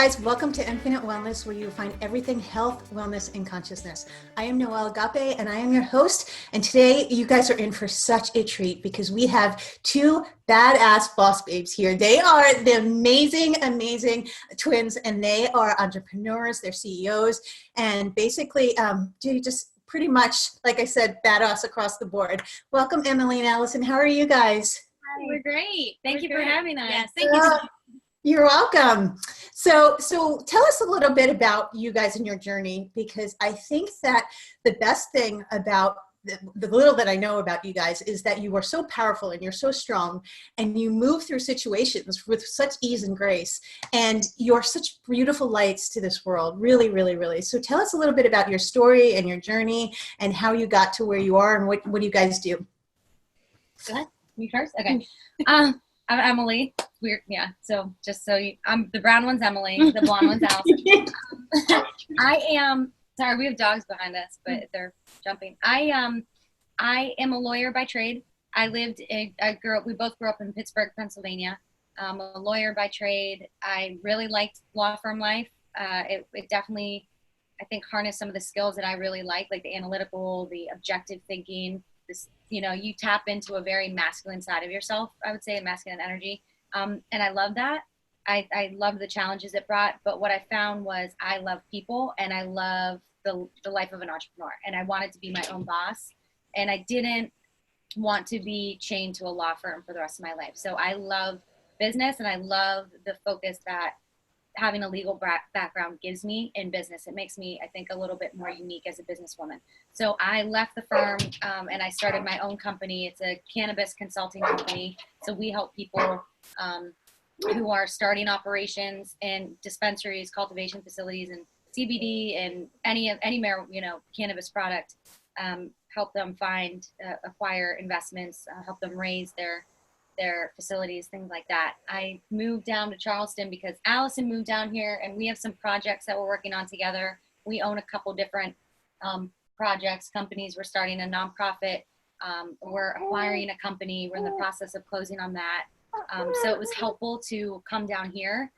guys, welcome to Infinite Wellness, where you will find everything health, wellness, and consciousness. I am Noelle Agape, and I am your host. And today, you guys are in for such a treat because we have two badass boss babes here. They are the amazing twins, and they are entrepreneurs, they're CEOs, and basically, just pretty much, like I said, badass across the board. Welcome, Emily and Alison. How are you guys? Hi. We're great. Thank you for having us. Yes, thank you. You're welcome. So tell us a little bit about you guys and your journey, because I think that the best thing about the little that I know about you guys is that you are so powerful and you're so strong and you move through situations with such ease and grace, and you're such beautiful lights to this world. Really, really, really. So tell us a little bit about your story and your journey and how you got to where you are and what do you guys do? Go ahead. Me first? Okay. I'm Emily. Weird, yeah. So just so I'm the brown one's Emily, the blonde one's Alison. I am sorry. We have dogs behind us, but they're jumping. I am a lawyer by trade. We both grew up in Pittsburgh, Pennsylvania. I'm a lawyer by trade. I really liked law firm life. It definitely, I think, harnessed some of the skills that I really like the analytical, the objective thinking. You tap into a very masculine side of yourself, I would say, a masculine energy. And I love that. I love the challenges it brought. But what I found was I love people and I love the life of an entrepreneur. And I wanted to be my own boss. And I didn't want to be chained to a law firm for the rest of my life. So I love business and I love the focus that having a legal background gives me in business. It makes me, I think, a little bit more unique as a businesswoman. So I left the firm and I started my own company. It's a cannabis consulting company. So we help people who are starting operations in dispensaries, cultivation facilities, and CBD and any cannabis product. Help them find, acquire investments, help them raise their facilities, things like that. I moved down to Charleston because Alison moved down here, and we have some projects that we're working on together. We own a couple different projects, companies. We're starting a nonprofit. We're acquiring a company. We're in the process of closing on that. So it was helpful to come down here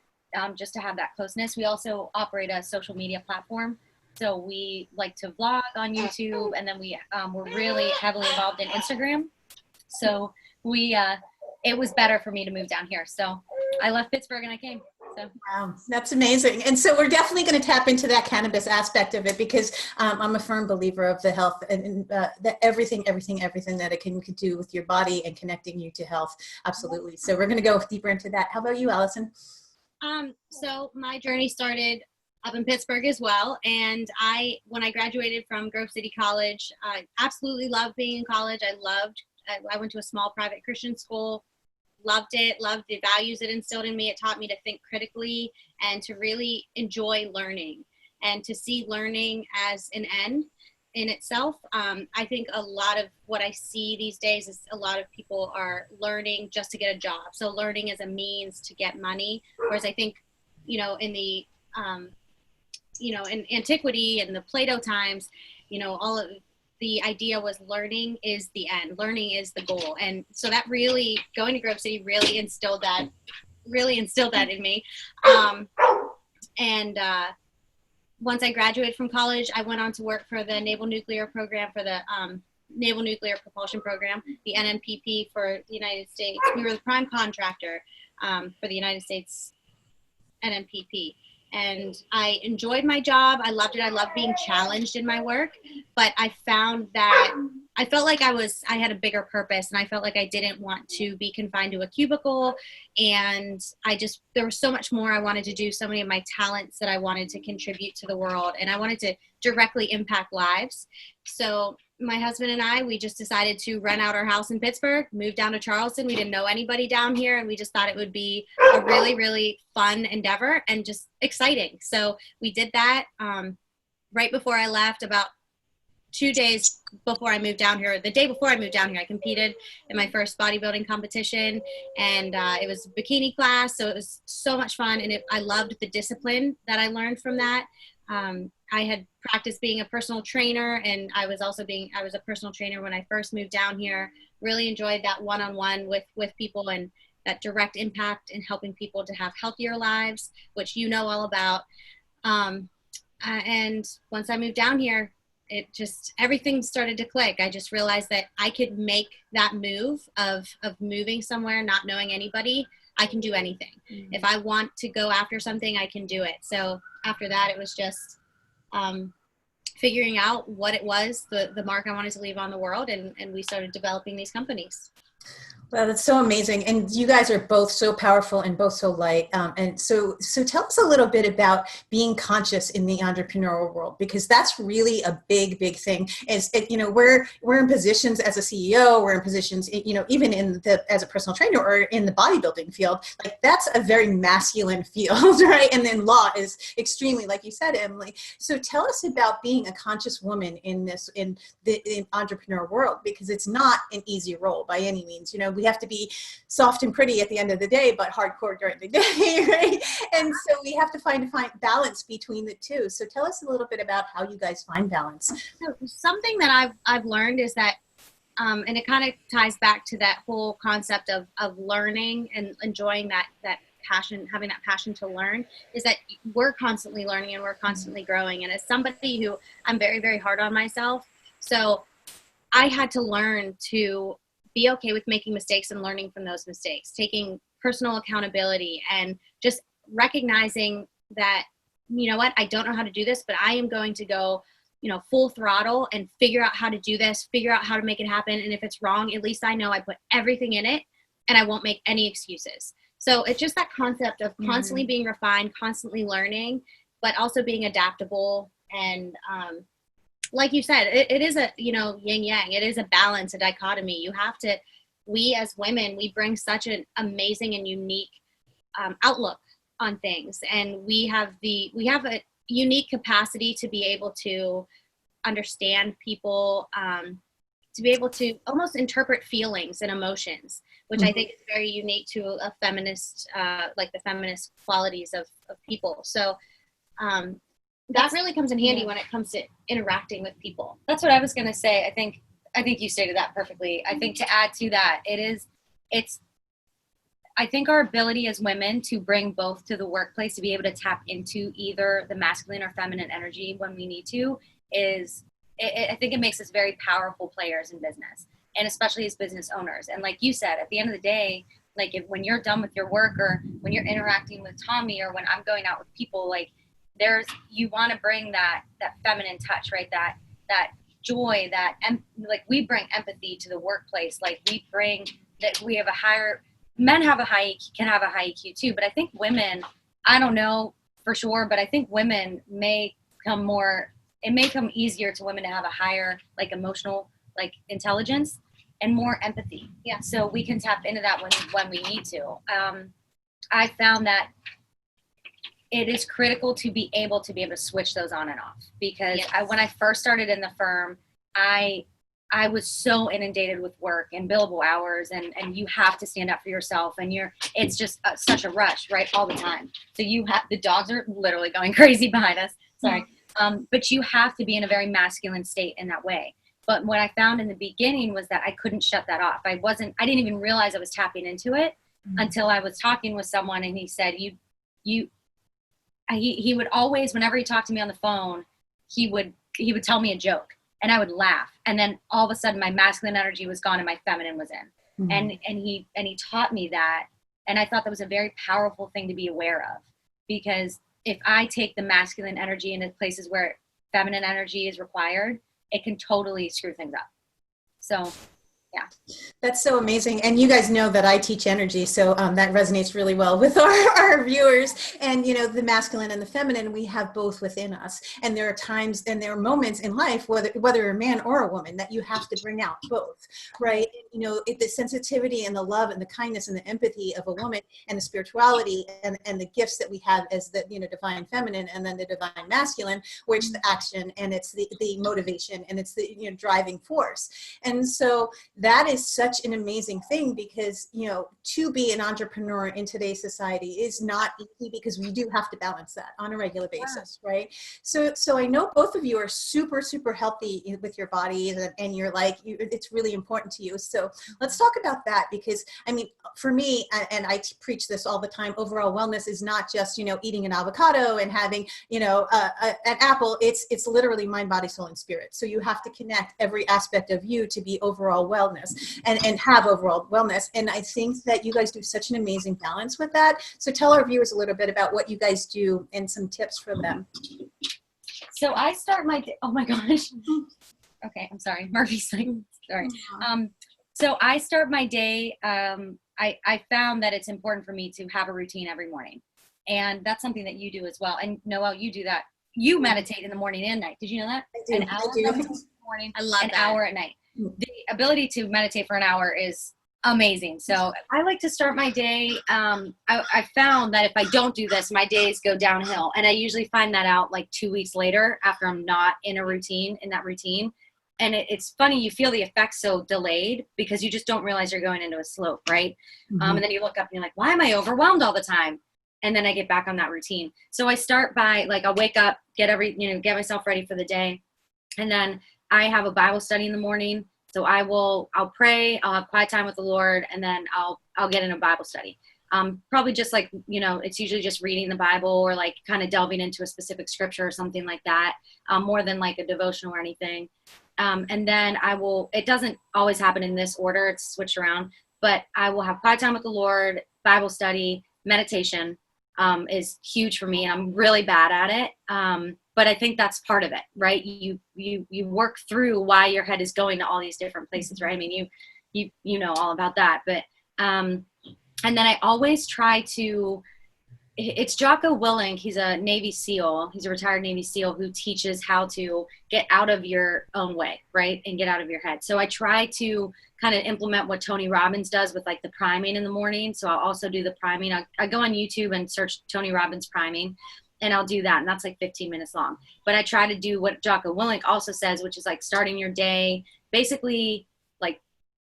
just to have that closeness. We also operate a social media platform. So we like to vlog on YouTube, and then we're really heavily involved in Instagram. So it was better for me to move down here. So I left Pittsburgh and I came. So. Wow, that's amazing. And so we're definitely going to tap into that cannabis aspect of it, because I'm a firm believer of the health and that everything that it can do with your body and connecting you to health. Absolutely. So we're going to go deeper into that. How about you, Alison? So my journey started up in Pittsburgh as well. And when I graduated from Grove City College, I absolutely loved being in college. I went to a small private Christian school. Loved it, loved the values it instilled in me. It taught me to think critically and to really enjoy learning and to see learning as an end in itself. I think a lot of what I see these days is a lot of people are learning just to get a job. So learning as a means to get money. Whereas I think, in the, in antiquity and the Plato times, all of the idea was learning is the end. Learning is the goal. And so that really, going to Grove City really instilled that in me. Once I graduated from college, I went on to work for the Naval Nuclear Program, for the Naval Nuclear Propulsion Program, the NNPP for the United States. We were the prime contractor for the United States NNPP. And I enjoyed my job. I loved it. I loved being challenged in my work. But I found that I felt like I had a bigger purpose, and I felt like I didn't want to be confined to a cubicle. And there was so much more I wanted to do, so many of my talents that I wanted to contribute to the world, and I wanted to directly impact lives. So my husband and I, we just decided to rent out our house in Pittsburgh, move down to Charleston. We didn't know anybody down here, and we just thought it would be a really, really fun endeavor and just exciting. So we did that right before I left. About 2 days before I moved down here, the day before I moved down here, I competed in my first bodybuilding competition, and it was a bikini class. So it was so much fun, and I loved the discipline that I learned from that. I had practiced being a personal trainer, and I was a personal trainer when I first moved down here. Really enjoyed that one-on-one with people, and that direct impact in helping people to have healthier lives, which you know all about. And once I moved down here, it just, everything started to click. I just realized that I could make that move of moving somewhere, not knowing anybody. I can do anything. If I want to go after something, I can do it. So after that, it was just figuring out what it was, the mark I wanted to leave on the world. And we started developing these companies. Well, that's so amazing. And you guys are both so powerful and both so light. And so tell us a little bit about being conscious in the entrepreneurial world, because that's really a big, big thing. We're in positions as a CEO, we're in positions, even as a personal trainer or in the bodybuilding field, like that's a very masculine field, right? And then law is extremely, like you said, Emily. So tell us about being a conscious woman in the entrepreneur world, because it's not an easy role by any means. We have to be soft and pretty at the end of the day, but hardcore during the day, right? And so we have to find balance between the two. So tell us a little bit about how you guys find balance. So something that I've learned is that, and it kind of ties back to that whole concept of learning and enjoying that passion, having that passion to learn, is that we're constantly learning and we're constantly growing. And as somebody who, I'm very, very hard on myself, so I had to learn to be okay with making mistakes and learning from those mistakes, taking personal accountability and just recognizing that, you know what, I don't know how to do this, but I am going to go, full throttle and figure out how to do this, figure out how to make it happen. And if it's wrong, at least I know I put everything in it and I won't make any excuses. So it's just that concept of constantly being refined, constantly learning, but also being adaptable. And, like you said, it is a, yin yang. It is a balance, a dichotomy. You have to, we as women, we bring such an amazing and unique outlook on things. And we have a unique capacity to be able to understand people, to be able to almost interpret feelings and emotions, which I think is very unique to a feminist, like the feminist qualities of people. So, that really comes in handy when it comes to interacting with people. That's what I was going to say. I think you stated that perfectly. I think to add to that, I think our ability as women to bring both to the workplace, to be able to tap into either the masculine or feminine energy when we need to, I think it makes us very powerful players in business, and especially as business owners. And like you said, at the end of the day, like when you're done with your work, or when you're interacting with Tommy, or when I'm going out with people, like you want to bring that feminine touch, right? That joy, like we bring empathy to the workplace. Like we bring that, we have men can have a high EQ too, but I think women, I don't know for sure, but I think women may come easier to women to have a higher, like, emotional, like, intelligence and more empathy. Yeah. So we can tap into that when we need to. I found that it is critical to be able to switch those on and off, because when I first started in the firm, I was so inundated with work and billable hours, and you have to stand up for yourself, and it's just such a rush, right, all the time. So the dogs are literally going crazy behind us. Sorry. But you have to be in a very masculine state in that way. But what I found in the beginning was that I couldn't shut that off. I didn't even realize I was tapping into it until I was talking with someone, and he said, he would always, whenever he talked to me on the phone, he would tell me a joke, and I would laugh, and then all of a sudden my masculine energy was gone and my feminine was in. And he taught me that, and I thought that was a very powerful thing to be aware of, because if I take the masculine energy into places where feminine energy is required, it can totally screw things up. So yeah. That's so amazing. And you guys know that I teach energy, so that resonates really well with our viewers. And, the masculine and the feminine, we have both within us. And there are times and there are moments in life, whether you're a man or a woman, that you have to bring out both, right? The sensitivity and the love and the kindness and the empathy of a woman, and the spirituality and the gifts that we have as the, divine feminine, and then the divine masculine, where it's the action and it's the motivation and it's the, driving force. And so that is such an amazing thing, because, you know, to be an entrepreneur in today's society is not easy, because we do have to balance that on a regular basis, right? So I know both of you are super, super healthy with your bodies, and you're like, it's really important to you. So let's talk about that, because I mean, for me, and I preach this all the time, overall wellness is not just, you know, eating an avocado and having, you know, an apple. It's literally mind, body, soul, and spirit. So you have to connect every aspect of you to be overall wellness and have overall wellness. And I think that you guys do such an amazing balance with that. So tell our viewers a little bit about what you guys do and some tips for them. So I start my day, oh my gosh. Okay, I'm sorry. Murphy's like, sorry. So I start my day, I found that it's important for me to have a routine every morning. And that's something that you do as well. And Noelle, you do that. You meditate in the morning and night. Did you know that? I do. An hour in the morning, I love an that. hour at night. The ability to meditate for an hour is amazing. So I like to start my day. I found that if I don't do this, my days go downhill. And I usually find that out like 2 weeks later after I'm not in a routine, in that routine. And it's funny, you feel the effects so delayed because you just don't realize you're going into a slope, right? And then you look up and you're like, why am I overwhelmed all the time? And then I get back on that routine. So I start by like, I'll wake up, get myself ready for the day. And then I have a Bible study in the morning. So I'll pray, I'll have quiet time with the Lord, and then I'll get in a Bible study. Probably just like, you know, it's usually just reading the Bible or like kind of delving into a specific scripture or something like that, more than like a devotional or anything. And then it doesn't always happen in this order, it's switched around, but I will have quiet time with the Lord, Bible study, meditation is huge for me. And I'm really bad at it. But I think that's part of it, right? You work through why your head is going to all these different places, right? I mean, you know all about that, but, and then I always try to, it's Jocko Willink. He's a Navy SEAL. He's a retired Navy SEAL who teaches how to get out of your own way, right? And get out of your head. So I try to kind of implement what Tony Robbins does with like the priming in the morning. So I'll also do the priming. I go on YouTube and search Tony Robbins priming, and I'll do that. And that's like 15 minutes long. But I try to do what Jocko Willink also says, which is like starting your day, basically like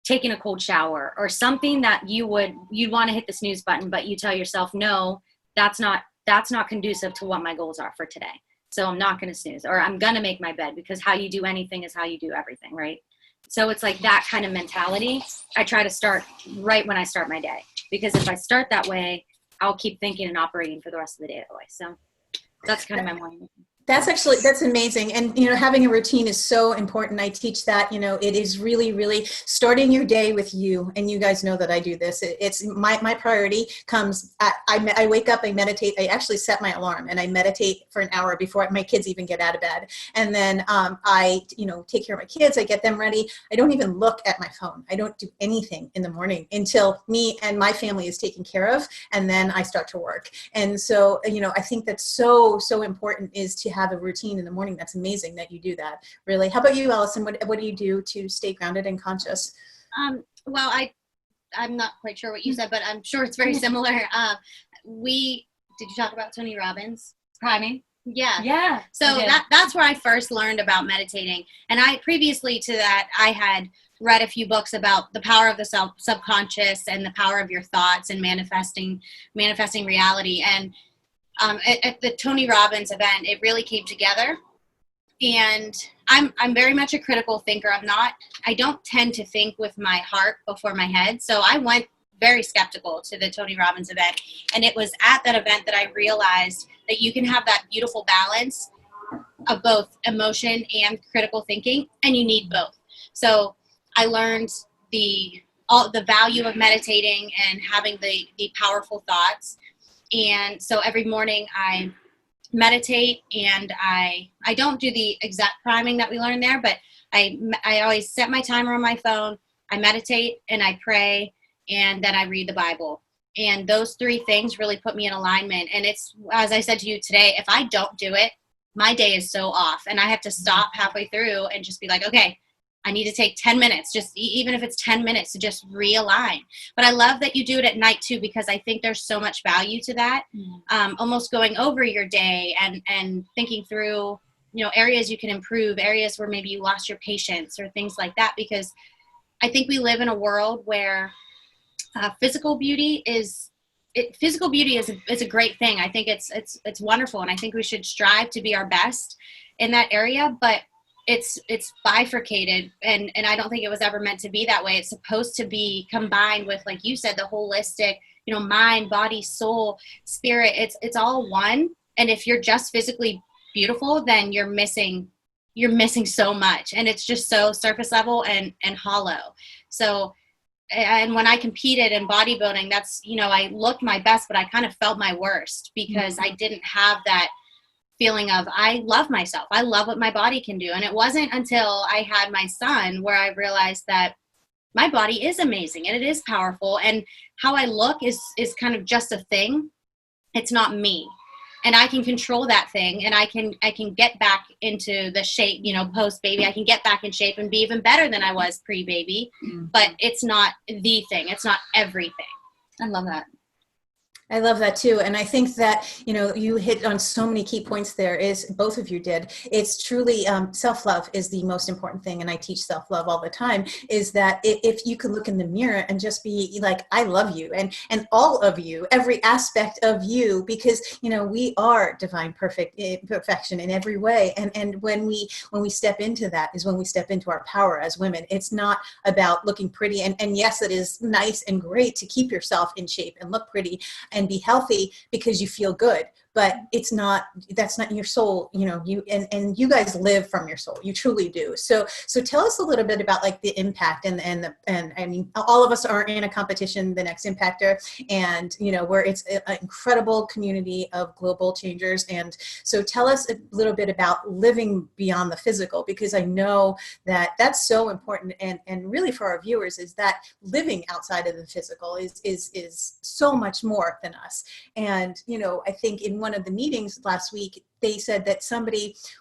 taking a cold shower or something that you'd want to hit the snooze button, but you tell yourself, no, that's not conducive to what my goals are for today. So I'm not going to snooze, or I'm going to make my bed, because how you do anything is how you do everything, right? So it's like that kind of mentality. I try to start right when I start my day, because if I start that way, I'll keep thinking and operating for the rest of the day that way. So that's kind of my morning. That's amazing. And, you know, having a routine is so important. I teach that, you know, it is really, really starting your day with you. And you guys know that I do this. It's my priority comes, I wake up, I meditate. I actually set my alarm and I meditate for an hour before my kids even get out of bed. And then I, you know, take care of my kids. I get them ready. I don't even look at my phone. I don't do anything in the morning until me and my family is taken care of. And then I start to work. And so, you know, I think that's so, so important, is to have a routine in the morning. That's amazing that you do that. Really. How about you, Alison? What do you do to stay grounded and conscious? Well, I'm not quite sure what you said, but I'm sure it's very similar. Did you talk about Tony Robbins? Priming? Yeah. Yeah. So that's where I first learned about meditating. And previously to that, I had read a few books about the power of the subconscious and the power of your thoughts and manifesting reality. And at the Tony Robbins event, it really came together. And I'm very much a critical thinker. I don't tend to think with my heart before my head. So I went very skeptical to the Tony Robbins event. And it was at that event that I realized that you can have that beautiful balance of both emotion and critical thinking, and you need both. So I learned the value of meditating and having the powerful thoughts. And so every morning I meditate, and I don't do the exact priming that we learned there, but I always set my timer on my phone. I meditate and I pray, and then I read the Bible. And those three things really put me in alignment. And it's, as I said to you today, if I don't do it, my day is so off, and I have to stop halfway through and just be like, okay, I need to take 10 minutes, just even if it's 10 minutes, to just realign. But I love that you do it at night too, because I think there's so much value to that. Almost going over your day and thinking through, you know, areas you can improve, areas where maybe you lost your patience or things like that, because I think we live in a world where physical beauty is a great thing. I think it's wonderful, and I think we should strive to be our best in that area. But it's bifurcated, and I don't think it was ever meant to be that way. It's supposed to be combined with, like you said, the holistic, mind, body, soul, spirit. It's all one. And if you're just physically beautiful, then you're missing so much, and it's just so surface level and hollow. So, and when I competed in bodybuilding, that's, I looked my best, but I kind of felt my worst because I didn't have that feeling of, I love myself. I love what my body can do. And it wasn't until I had my son where I realized that my body is amazing and it is powerful, and how I look is kind of just a thing. It's not me. And I can control that thing, and I can get back into the shape, post baby. I can get back in shape and be even better than I was pre-baby, but it's not the thing. It's not everything. I love that. I love that too. And I think that, you hit on so many key points there, is both of you did. It's truly self-love is the most important thing. And I teach self-love all the time, is that if you could look in the mirror and just be like, I love you, and all of you, every aspect of you, because, we are divine perfection in every way. And when we step into that is when we step into our power as women. It's not about looking pretty. And yes, it is nice and great to keep yourself in shape and look pretty and be healthy because you feel good, but that's not your soul. And you guys live from your soul. You truly do. So tell us a little bit about like the impact and I mean, all of us are in a competition, the next impactor, and where it's an incredible community of global changers. And so tell us a little bit about living beyond the physical, because I know that that's so important. And really for our viewers, is that living outside of the physical is so much more than us. And, I think in one of the meetings last week, they said that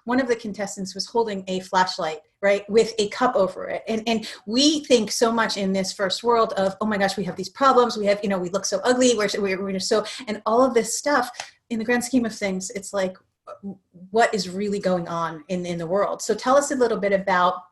one of the contestants was holding a flashlight, right, with a cup over it. And we think so much in this first world of, oh my gosh, we have these problems. We have, we look so ugly. We're so, and all of this stuff in the grand scheme of things, it's like, what is really going on in the world? So tell us a little bit about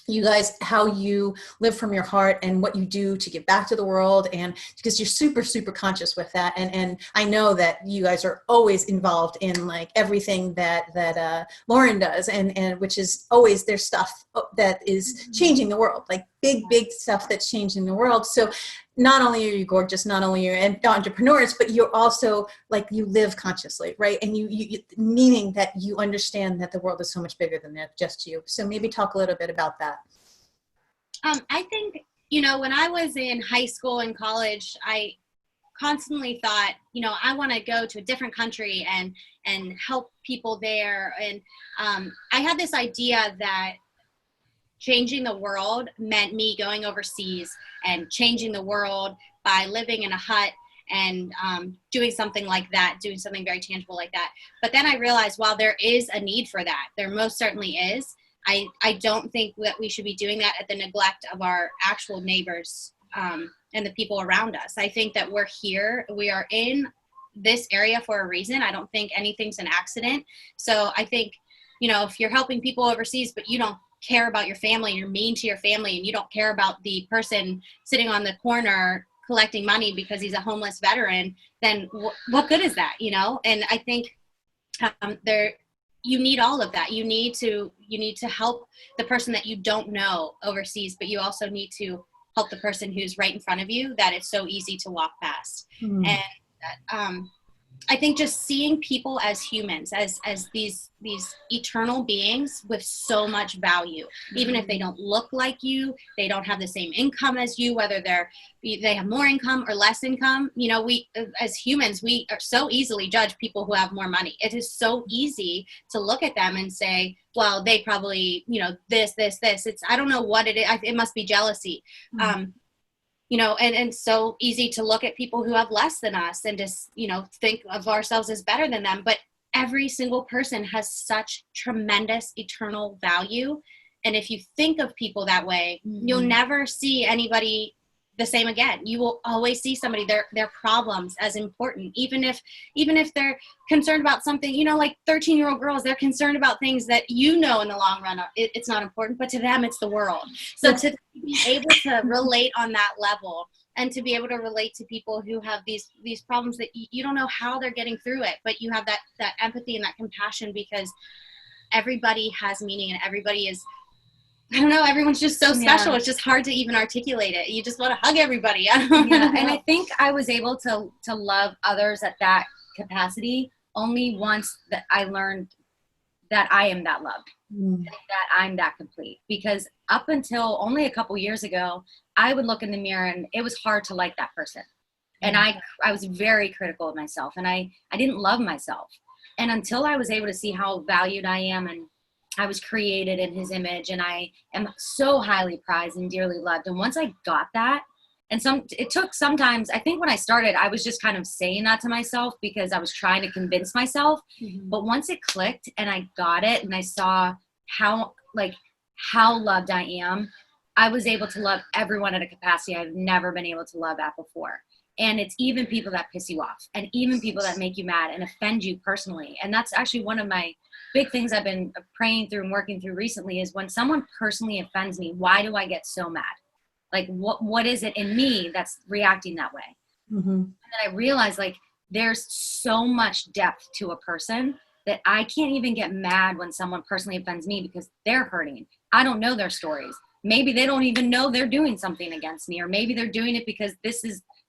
you guys, how you live from your heart and what you do to give back to the world, and because you're super, super conscious with that. And I know that you guys are always involved in like everything that Lauren does, and which is always their stuff that is changing the world, like big stuff that's changing the world. So not only are you gorgeous, not only are you entrepreneurs, but you're also like, you live consciously, right? And you meaning that you understand that the world is so much bigger than that, just you. So maybe talk a little bit about that. I think, when I was in high school and college, I constantly thought, I want to go to a different country and help people there. And I had this idea that changing the world meant me going overseas and changing the world by living in a hut and doing something like that, doing something very tangible like that. But then I realized, while there is a need for that, there most certainly is, I don't think that we should be doing that at the neglect of our actual neighbors and the people around us. I think that we are in this area for a reason. I don't think anything's an accident. So I think, if you're helping people overseas, but you don't care about your family, you're mean to your family, and you don't care about the person sitting on the corner collecting money because he's a homeless veteran, then what good is that? And I think you need all of that. You need to help the person that you don't know overseas, but you also need to help the person who's right in front of you that it's so easy to walk past. And I think just seeing people as humans, as these eternal beings with so much value, even if they don't look like you, they don't have the same income as you, whether they have more income or less income. We as humans, we are so easily judge people who have more money. It is so easy to look at them and say, well, they probably, this. It's, I don't know what it is. It must be jealousy. And so easy to look at people who have less than us and just, think of ourselves as better than them. But every single person has such tremendous eternal value. And if you think of people that way, you'll never see anybody the same again. You will always see somebody, their problems as important, even if they're concerned about something, you know, like 13-year-old girls, they're concerned about things that, you know, in the long run, it's not important, but to them, it's the world. So to be able to relate on that level, and to be able to relate to people who have these problems that you don't know how they're getting through it, but you have that empathy and that compassion, because everybody has meaning, and everybody is, I don't know, everyone's just so special. It's just hard to even articulate it. You just want to hug everybody. And I think I was able to love others at that capacity only once that I learned that I am that loved, that I'm that complete. Because up until only a couple years ago, I would look in the mirror and it was hard to like that person. And I was very critical of myself, and I didn't love myself. And until I was able to see how valued I am, and I was created in his image, and I am so highly prized and dearly loved. And once I got that, and it took sometimes, I think when I started, I was just kind of saying that to myself because I was trying to convince myself. But once it clicked and I got it, and I saw how loved I am, I was able to love everyone at a capacity I've never been able to love at before. And it's even people that piss you off, and even people that make you mad and offend you personally. And that's actually one of my big things I've been praying through and working through recently, is when someone personally offends me, why do I get so mad? Like, what is it in me that's reacting that way? And then I realized, like, there's so much depth to a person that I can't even get mad when someone personally offends me, because they're hurting. I don't know their stories. Maybe they don't even know they're doing something against me, or maybe they're doing it because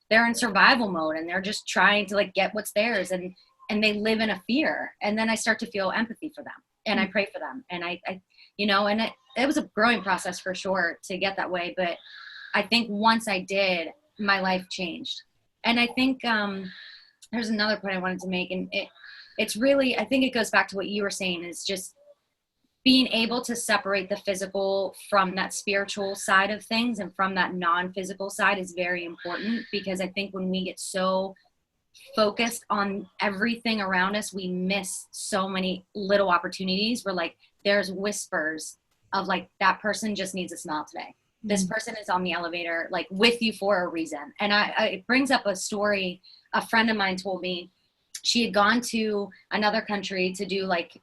they're in survival mode and they're just trying to, like, get what's theirs, and they live in a fear. And then I start to feel empathy for them, and I pray for them. And I you know, and it was a growing process for sure to get that way. But I think once I did, my life changed. And I think there's another point I wanted to make, and it's really, I think it goes back to what you were saying, is just being able to separate the physical from that spiritual side of things, and from that non-physical side is very important. Because I think when we get so focused on everything around us, we miss so many little opportunities where, like, there's whispers of, like, that person just needs a smile today. This person is on the elevator, like, with you for a reason. And it brings up a story a friend of mine told me. She had gone to another country to do, like,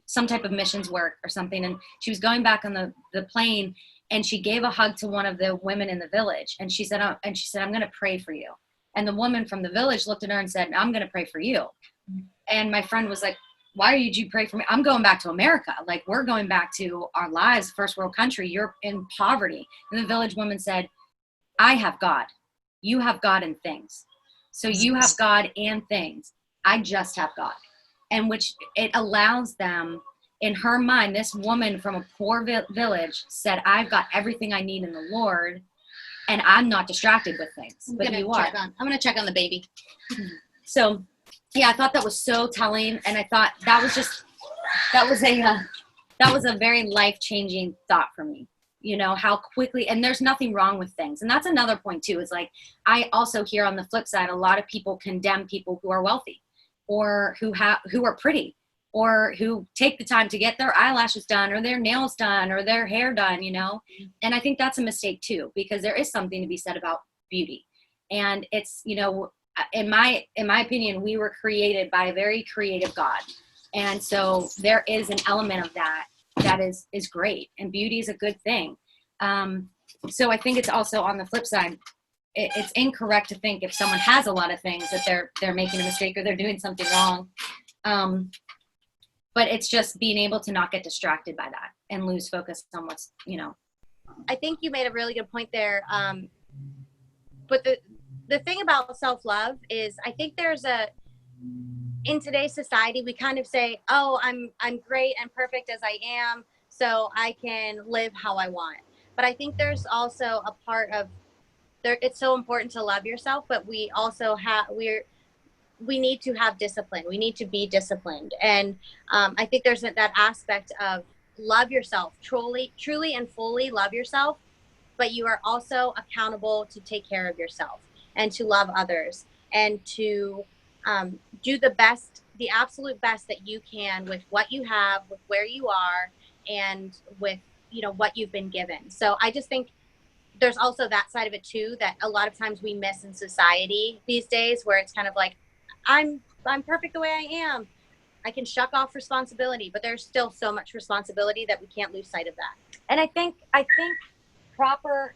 some type of missions work or something. And she was going back on the plane, and she gave a hug to one of the women in the village. And she said, I'm going to pray for you. And the woman from the village looked at her and said, I'm going to pray for you. And my friend was like, why did you pray for me? I'm going back to America. Like, we're going back to our lives, first world country. You're in poverty. And the village woman said, I have God. You have God and things. So you have God and things. I just have God. And which it allows them, in her mind, this woman from a poor village said, I've got everything I need in the Lord, and I'm not distracted with things. But you are. I'm going to check on the baby. So, yeah, I thought that was so telling. And I thought that was a very life-changing thought for me. You know, how quickly, and there's nothing wrong with things. And that's another point too, is, like, I also hear on the flip side, a lot of people condemn people who are wealthy, or who are pretty, or who take the time to get their eyelashes done, or their nails done, or their hair done, you know? And I think that's a mistake too, because there is something to be said about beauty. And it's, you know, in my opinion, we were created by a very creative God. And so there is an element of that is great, and beauty is a good thing. So I think it's also, on the flip side, it's incorrect to think if someone has a lot of things that they're making a mistake, or they're doing something wrong. But it's just being able to not get distracted by that and lose focus on what's, you know. I think you made a really good point there. But the thing about self-love is, I think in today's society, we kind of say, oh, I'm great and perfect as I am, so I can live how I want. But I think there's also a part of there. It's so important to love yourself, but we also we need to have discipline. We need to be disciplined. And I think there's that aspect of love yourself, truly and fully love yourself, but you are also accountable to take care of yourself and to love others, and to do the absolute best that you can with what you have, with where you are, and with, you know, what you've been given. So I just think there's also that side of it too, that a lot of times we miss in society these days, where it's kind of like, I'm perfect the way I am. I can shuck off responsibility, but there's still so much responsibility that we can't lose sight of that. And I think proper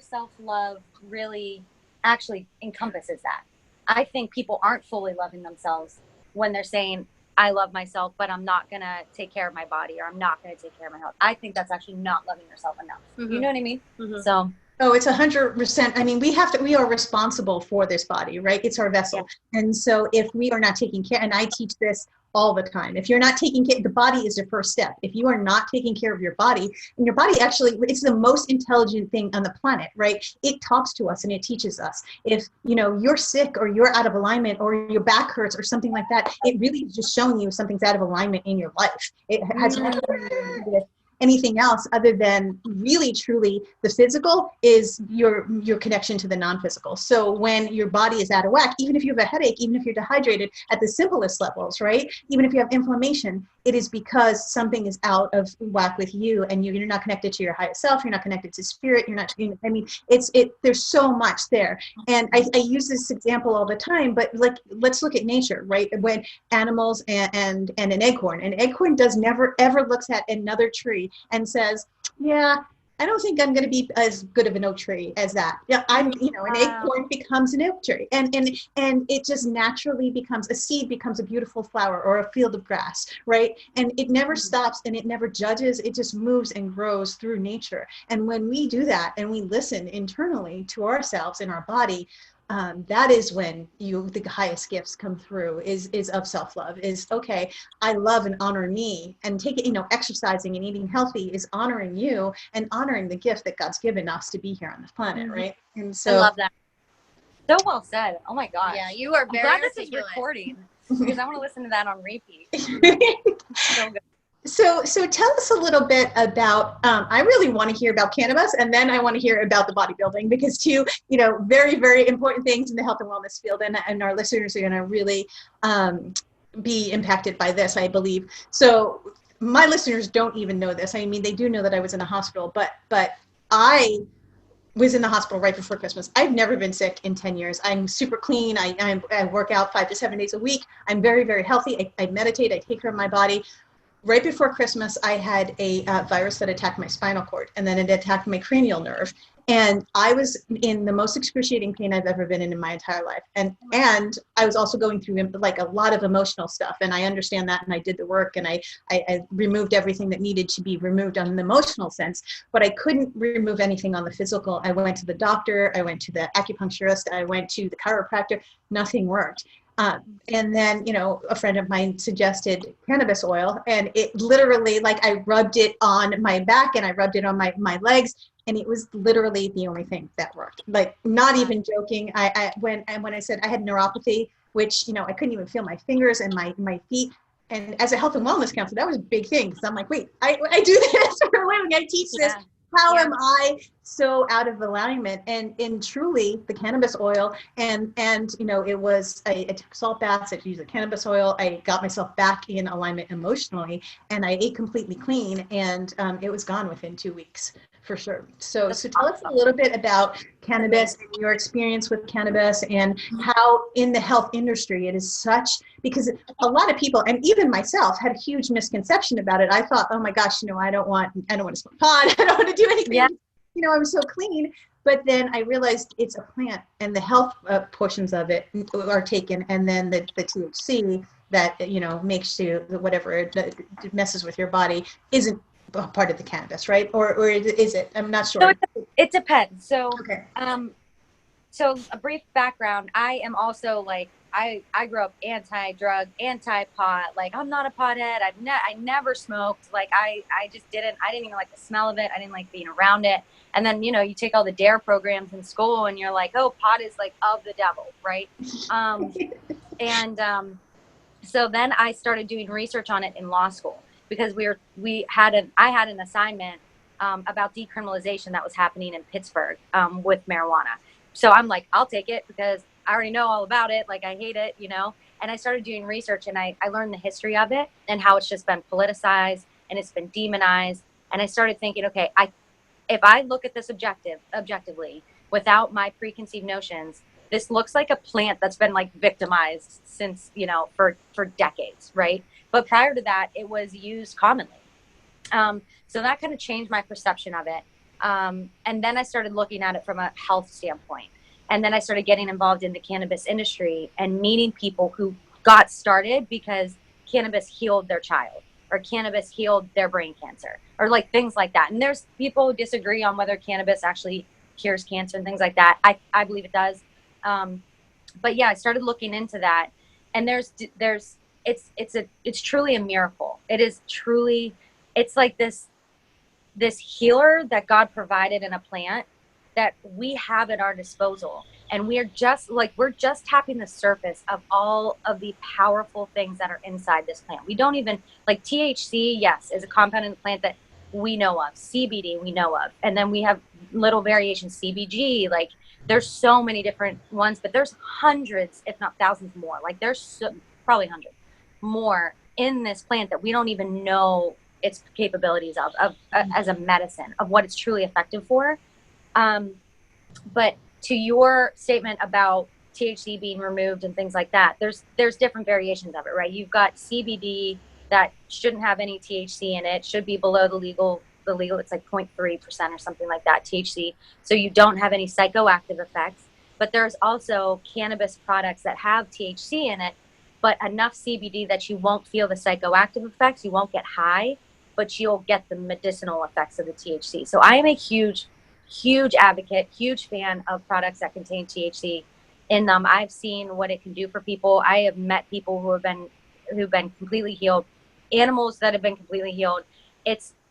self-love really actually encompasses that. I think people aren't fully loving themselves when they're saying, I love myself, but I'm not going to take care of my body, or I'm not going to take care of my health. I think that's actually not loving yourself enough. You know what I mean? So. Oh, it's 100%. I mean, we are responsible for this body, right? It's our vessel. Yeah. And so if we are not taking care, and I teach this all the time, if you're not taking care, the body is the first step. If you are not taking care of your body, and your body actually, it's the most intelligent thing on the planet, right? It talks to us and it teaches us. If, you're sick or you're out of alignment or your back hurts or something like that, it really is just showing you something's out of alignment in your life. It has nothing to do with anything else other than really truly the physical is your connection to the non-physical. So when your body is out of whack, even if you have a headache, even if you're dehydrated at the simplest levels, right? Even if you have inflammation, it is because something is out of whack with you, and you're not connected to your highest self. You're not connected to spirit. You're not. I mean, there's so much there. And I use this example all the time. But let's look at nature, right? When animals and an acorn does never ever looks at another tree and says, yeah, I don't think I'm going to be as good of an oak tree as that. Yeah, an acorn becomes an oak tree, and it just naturally becomes a seed, becomes a beautiful flower or a field of grass, right? And it never stops and it never judges. It just moves and grows through nature. And when we do that and we listen internally to ourselves in our body, that is when the highest gifts come through is of self-love, is okay, I love and honor me, and take it, exercising and eating healthy is honoring you and honoring the gift that God's given us to be here on this planet, right? And so I love that. So well said. Oh my gosh. Yeah, you are very I'm glad articulate. This is recording because I want to listen to that on repeat. So good. So tell us a little bit about, I really want to hear about cannabis, and then I want to hear about the bodybuilding, because two, very, very important things in the health and wellness field, and our listeners are going to really be impacted by this, I believe. So my listeners don't even know this. I mean, they do know that I was in a hospital, but I was in the hospital right before Christmas. I've never been sick in 10 years. I'm super clean. I work out 5 to 7 days a week. I'm very, very healthy. I meditate. I take care of my body. Right before Christmas, I had a virus that attacked my spinal cord, and then it attacked my cranial nerve. And I was in the most excruciating pain I've ever been in my entire life. And I was also going through like a lot of emotional stuff. And I understand that. And I did the work, and I removed everything that needed to be removed on an emotional sense, but I couldn't remove anything on the physical. I went to the doctor. I went to the acupuncturist. I went to the chiropractor. Nothing worked. And then, a friend of mine suggested cannabis oil, and it literally, like, I rubbed it on my back and I rubbed it on my legs, and it was literally the only thing that worked. Like, not even joking. When I said I had neuropathy, which, I couldn't even feel my fingers and my feet. And as a health and wellness counselor, that was a big thing. Because I'm like, wait, I do this for a living. I teach this. How am I so out of alignment? And truly, the cannabis oil, and it was, I took salt baths, I used the cannabis oil, I got myself back in alignment emotionally, and I ate completely clean, and it was gone within 2 weeks. For sure. So tell us a little bit about cannabis and your experience with cannabis, and how in the health industry it is such, because a lot of people, and even myself, had a huge misconception about it. I thought, oh my gosh, I don't want to smoke pot. I don't want to do anything. Yeah. I'm so clean. But then I realized it's a plant, and the health portions of it are taken, and then the THC that, makes you whatever it messes with your body isn't part of the cannabis, right? Or is it? I'm not sure. So it depends. So, okay. So a brief background. I am also like, I grew up anti-drug, anti-pot. Like, I'm not a pothead. I never smoked. Like, I didn't even like the smell of it. I didn't like being around it. And then, you take all the DARE programs in school, and you're like, oh, pot is like of the devil, right? So then I started doing research on it in law school, because I had an assignment about decriminalization that was happening in Pittsburgh with marijuana. So I'm like, I'll take it, because I already know all about it. Like, I hate it, and I started doing research, and I learned the history of it and how it's just been politicized and it's been demonized. And I started thinking, okay, if I look at this objectively, without my preconceived notions, this looks like a plant that's been like victimized since, for decades, right? But prior to that, it was used commonly. So that kind of changed my perception of it. And then I started looking at it from a health standpoint. And then I started getting involved in the cannabis industry and meeting people who got started because cannabis healed their child, or cannabis healed their brain cancer, or like things like that. And there's people who disagree on whether cannabis actually cures cancer and things like that. I believe it does. But yeah, I started looking into that, and it's truly a miracle. It is truly, it's like this healer that God provided in a plant that we have at our disposal. And we're just tapping the surface of all of the powerful things that are inside this plant. We don't even, like THC, yes, is a compound in the plant that we know of. CBD, we know of. And then we have little variations, CBG, like there's so many different ones, but there's hundreds, if not thousands more. Like there's probably hundreds more in this plant that we don't even know its capabilities of as a medicine, of what it's truly effective for. But to your statement about THC being removed and things like that, there's different variations of it, right? You've got CBD that shouldn't have any THC in it, should be below the legal, it's like 0.3% or something like that, THC. So you don't have any psychoactive effects. But there's also cannabis products that have THC in it, but enough CBD that you won't feel the psychoactive effects, you won't get high, but you'll get the medicinal effects of the THC. So I am a huge advocate, huge fan of products that contain THC in them. I've seen what it can do for people. I have met people who've been completely healed, animals that have been completely healed.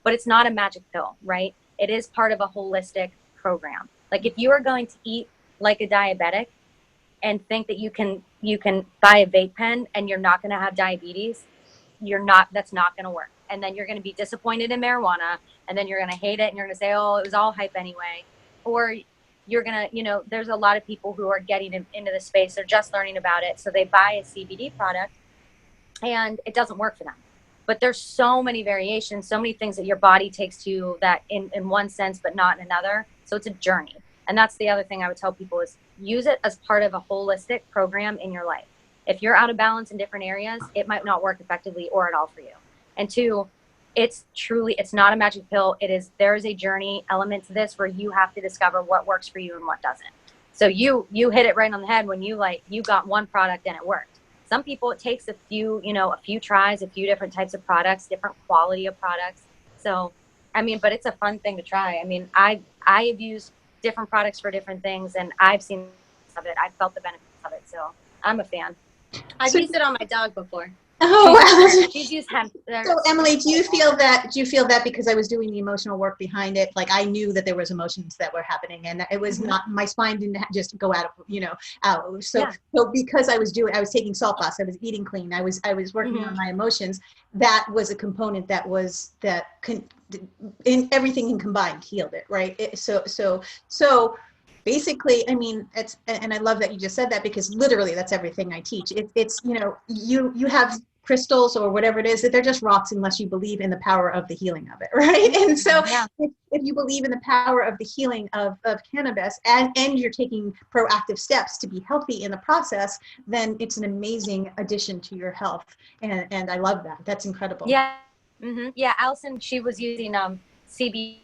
But it's not a magic pill, right? It is part of a holistic program. Like if you are going to eat like a diabetic and think that you can buy a vape pen and you're not going to have diabetes, that's not going to work. And then you're going to be disappointed in marijuana, and then you're going to hate it, and you're going to say, oh, it was all hype anyway. Or you're going to, there's a lot of people who are getting into the space, they're just learning about it, so they buy a CBD product and it doesn't work for them. But there's so many variations, so many things that your body takes to that in one sense but not in another. So it's a journey. And that's the other thing I would tell people is use it as part of a holistic program in your life. If you're out of balance in different areas, it might not work effectively or at all for you. And two, it's not a magic pill. There is a journey element to this where you have to discover what works for you and what doesn't. So you hit it right on the head when you got one product and it worked. Some people, it takes a few tries, a few different types of products, different quality of products. So, but it's a fun thing to try. I have used different products for different things, and I've seen of it. I've felt the benefits of it. So I'm a fan. I've used it on my dog before. Oh, wow. She's used hemp. So Emily, do you feel that because I was doing the emotional work behind it, like I knew that there was emotions that were happening, and it was not, my spine didn't just go out, out. So because I was taking salt baths, I was eating clean, I was working on my emotions. That was a component in everything combined healed it, right? So basically, and I love that you just said that, because literally that's everything I teach. It's you have crystals or whatever it is, that they're just rocks unless you believe in the power of the healing of it, right? And so if you believe in the power of the healing of cannabis, and you're taking proactive steps to be healthy in the process, then it's an amazing addition to your health. And I love that. That's incredible. Yeah. Mm-hmm. Yeah. Alison, she was using CBD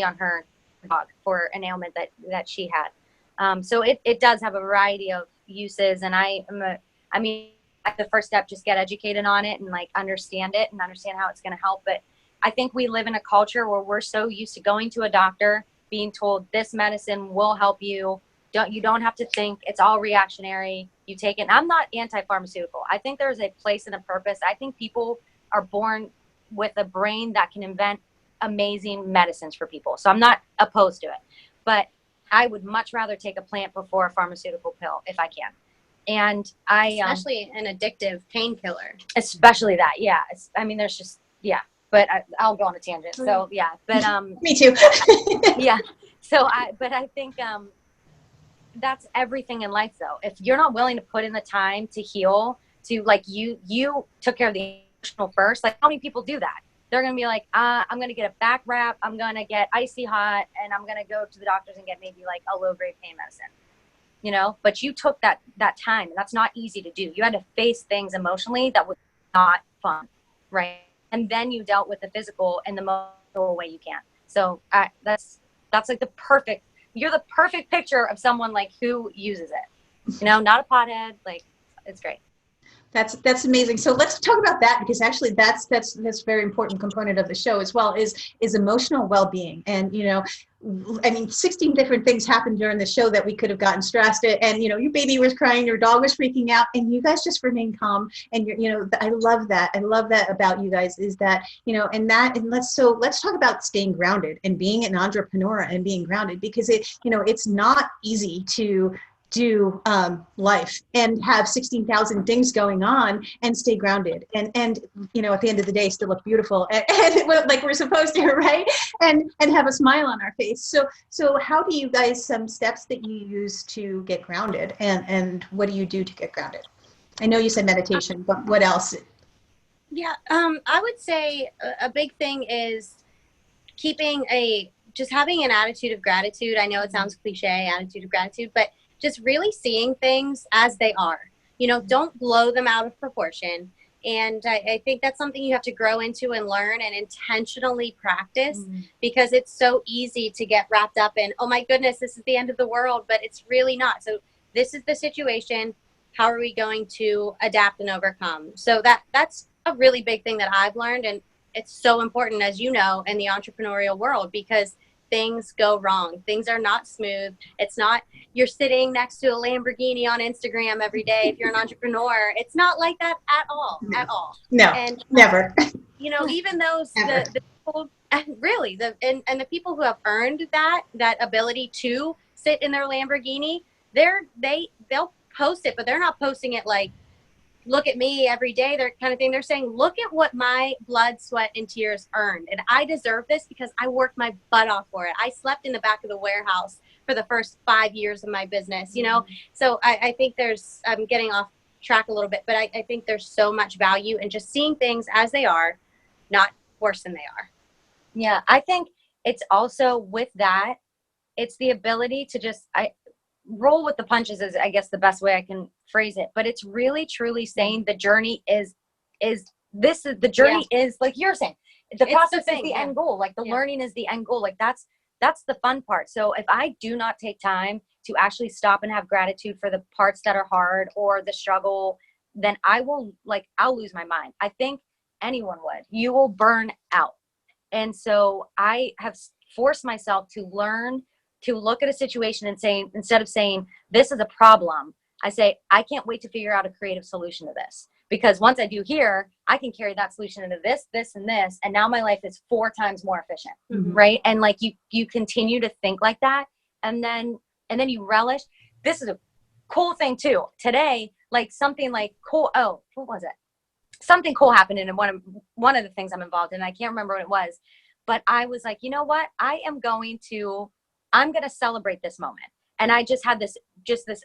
on her dog for an ailment that she had. So it does have a variety of uses, and the first step, just get educated on it and understand it and understand how it's going to help. But I think we live in a culture where we're so used to going to a doctor, being told this medicine will help you. You don't have to think, it's all reactionary. You take it. I'm not anti-pharmaceutical. I think there's a place and a purpose. I think people are born with a brain that can invent amazing medicines for people. So I'm not opposed to it, but I would much rather take a plant before a pharmaceutical pill if I can. And especially an addictive painkiller. Especially that, yeah. There's just, yeah. But I'll go on a tangent. So yeah, but me too. Yeah. So I think that's everything in life, though. If you're not willing to put in the time to heal, to you took care of the emotional first. Like, how many people do that? they're going to be like, I'm going to get a back wrap. I'm going to get icy hot, and I'm going to go to the doctors and get maybe like a low grade pain medicine, you know, but you took that time, and that's not easy to do. You had to face things emotionally that was not fun. Right. And then you dealt with the physical in the most way you can. So that's like you're the perfect picture of someone like who uses it, you know, not a pothead. Like, it's great. That's amazing. So let's talk about that, because actually that's a very important component of the show as well, is emotional well-being. And, you know, I mean, 16 different things happened during the show that we could have gotten stressed at, and, you know, your baby was crying, your dog was freaking out, and you guys just remain calm. And you're, you know, I love that. I love that about you guys, is that, you know, and let's talk about staying grounded and being an entrepreneur and being grounded, because it's not easy to do life and have 16,000 things going on and stay grounded and you know, at the end of the day still look beautiful and like we're supposed to, right? And have a smile on our face. So how do you guys, some steps that you use to get grounded, and what do you do to get grounded? I know you said meditation, but what else? Yeah, I would say a big thing is just having an attitude of gratitude. I know it sounds cliche, attitude of gratitude, but just really seeing things as they are. You know, don't blow them out of proportion. And I think that's something you have to grow into and learn and intentionally practice, because it's so easy to get wrapped up in, oh my goodness, this is the end of the world, but it's really not. So this is the situation. How are we going to adapt and overcome? So that's a really big thing that I've learned. And it's so important, as you know, in the entrepreneurial world, because things go wrong. Things are not smooth. It's not you're sitting next to a Lamborghini on Instagram every day. If you're an entrepreneur, it's not like that at all. No, and never. You know, even those the people, really and the people who have earned that ability to sit in their Lamborghini, they'll post it, but they're not posting it like, look at me every day, they're kind of thing. They're saying, look at what my blood, sweat, and tears earned. And I deserve this because I worked my butt off for it. I slept in the back of the warehouse for the first 5 years of my business, you know? So I think I'm getting off track a little bit, but I think there's so much value in just seeing things as they are, not worse than they are. Yeah. I think it's also with that, it's the ability to just, roll with the punches is, I guess, the best way I can phrase it. But it's really truly saying the journey is like you're saying, the process is the end goal. Like the learning is the end goal. Like that's the fun part. So if I do not take time to actually stop and have gratitude for the parts that are hard or the struggle, then I'll lose my mind. I think anyone would. You will burn out. And so I have forced myself to learn to look at a situation and saying, instead of saying, this is a problem, I say, I can't wait to figure out a creative solution to this. Because once I do here, I can carry that solution into this, this, and this. And now my life is 4 times more efficient, right? And like you continue to think like that. And then you relish. This is a cool thing too. Today, like something like cool. Oh, what was it? Something cool happened in one of the things I'm involved in. I can't remember what it was. But I was like, you know what? I'm going to celebrate this moment. And I just had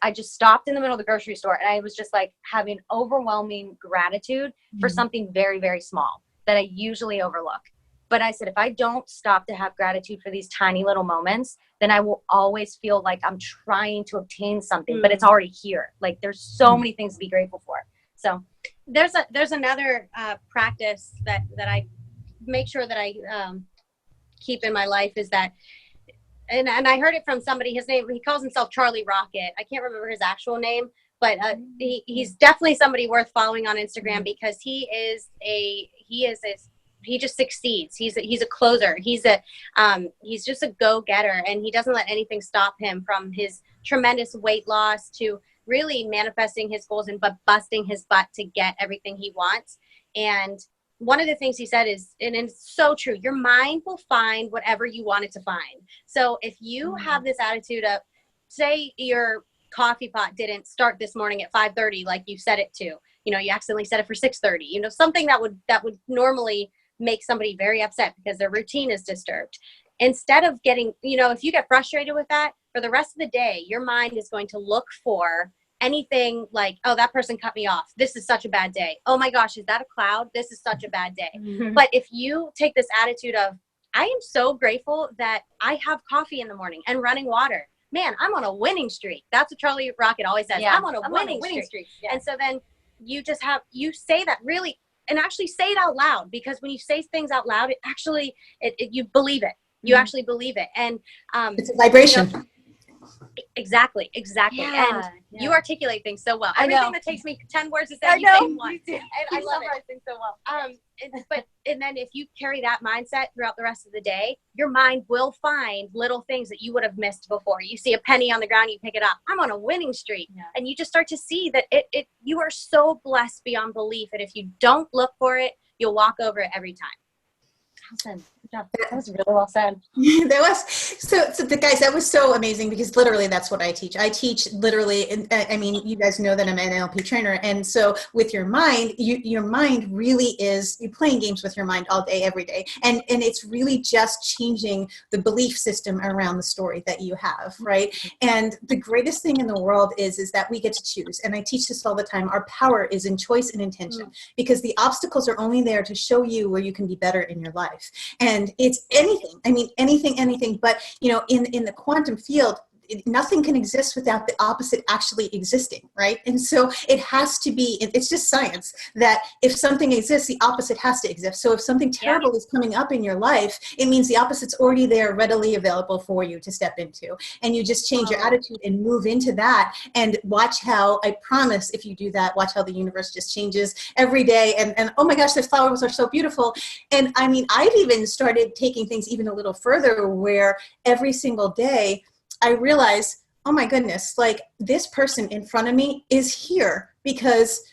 I just stopped in the middle of the grocery store, and I was just like having overwhelming gratitude for something very, very small that I usually overlook. But I said, if I don't stop to have gratitude for these tiny little moments, then I will always feel like I'm trying to obtain something, but it's already here. Like there's so many things to be grateful for. So there's another practice that I make sure that I keep in my life is that, and I heard it from somebody, he calls himself Charlie Rocket. I can't remember his actual name, but he's definitely somebody worth following on Instagram, because he just succeeds. He's a closer. He's just a go-getter, and he doesn't let anything stop him, from his tremendous weight loss to really manifesting his goals but busting his butt to get everything he wants. And one of the things he said is, and it's so true, your mind will find whatever you want it to find. So if you have this attitude of, say your coffee pot didn't start this morning at 5:30 like you set it to, you know, you accidentally set it for 6:30, you know, something that would normally make somebody very upset because their routine is disturbed. Instead of getting, you know, if you get frustrated with that, for the rest of the day, your mind is going to look for anything like, oh, that person cut me off. This is such a bad day. Oh my gosh, is that a cloud? This is such a bad day. Mhm. But if you take this attitude of, I am so grateful that I have coffee in the morning and running water. Man, I'm on a winning streak. That's what Charlie Rocket always says. Yeah. I'm on a winning streak. Yeah. And so then you say that really, and actually say it out loud, because when you say things out loud, it actually, you believe it. You actually believe it. And It's a vibration. you know, exactly. Yeah, And you articulate things so well. I know. Everything that takes me 10 words to say, I you say know. in one. You do. And I love it. things so well. And then if you carry that mindset throughout the rest of the day, your mind will find little things that you would have missed before. You see a penny on the ground, you pick it up. I'm on a winning streak. Yeah. And you just start to see that you are so blessed beyond belief. And if you don't look for it, you'll walk over it every time. Alison, good job. That was really well said. That was so the guys, that was so amazing, because literally that's what I teach. I teach literally, and I mean, you guys know that I'm an NLP trainer, and so with your mind, your mind really is, you're playing games with your mind all day, every day, and it's really just changing the belief system around the story that you have, right? And the greatest thing in the world is that we get to choose, and I teach this all the time. Our power is in choice and intention, because the obstacles are only there to show you where you can be better in your life. And it's anything, I mean, anything, but you know, in the quantum field, nothing can exist without the opposite actually existing, right? And so it has to be, it's just science, that if something exists, the opposite has to exist. So if something terrible is coming up in your life, it means the opposite's already there, readily available for you to step into. And you just change your attitude and move into that, and watch how, I promise, if you do that, watch how the universe just changes every day. And oh my gosh, the flowers are so beautiful. And I mean, I've even started taking things even a little further, where every single day, I realize, oh my goodness, like this person in front of me is here because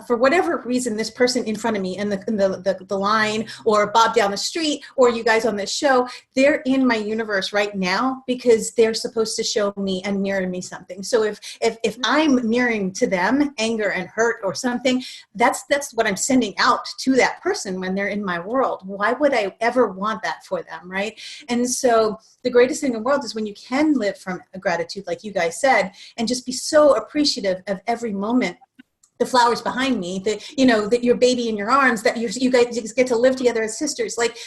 for whatever reason, this person in front of me in the line, or Bob down the street, or you guys on this show, they're in my universe right now because they're supposed to show me and mirror me something. So if I'm mirroring to them anger and hurt or something, that's what I'm sending out to that person when they're in my world. Why would I ever want that for them, right? And so the greatest thing in the world is when you can live from a gratitude, like you guys said, and just be so appreciative of every moment. The flowers behind me, that your baby in your arms, that you guys get to live together as sisters. Like,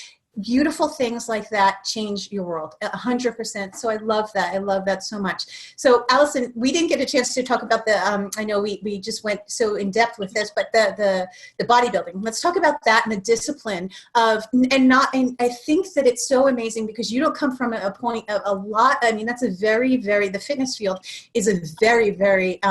beautiful things like that change your world 100%. So I love that. I love that so much. So Alison, we didn't get a chance to talk about I know we just went so in depth with this, but the bodybuilding. Let's talk about that and the discipline of, and I think that it's so amazing because you don't come from a point of a lot. I mean, that's a very, very, the fitness field is a very, very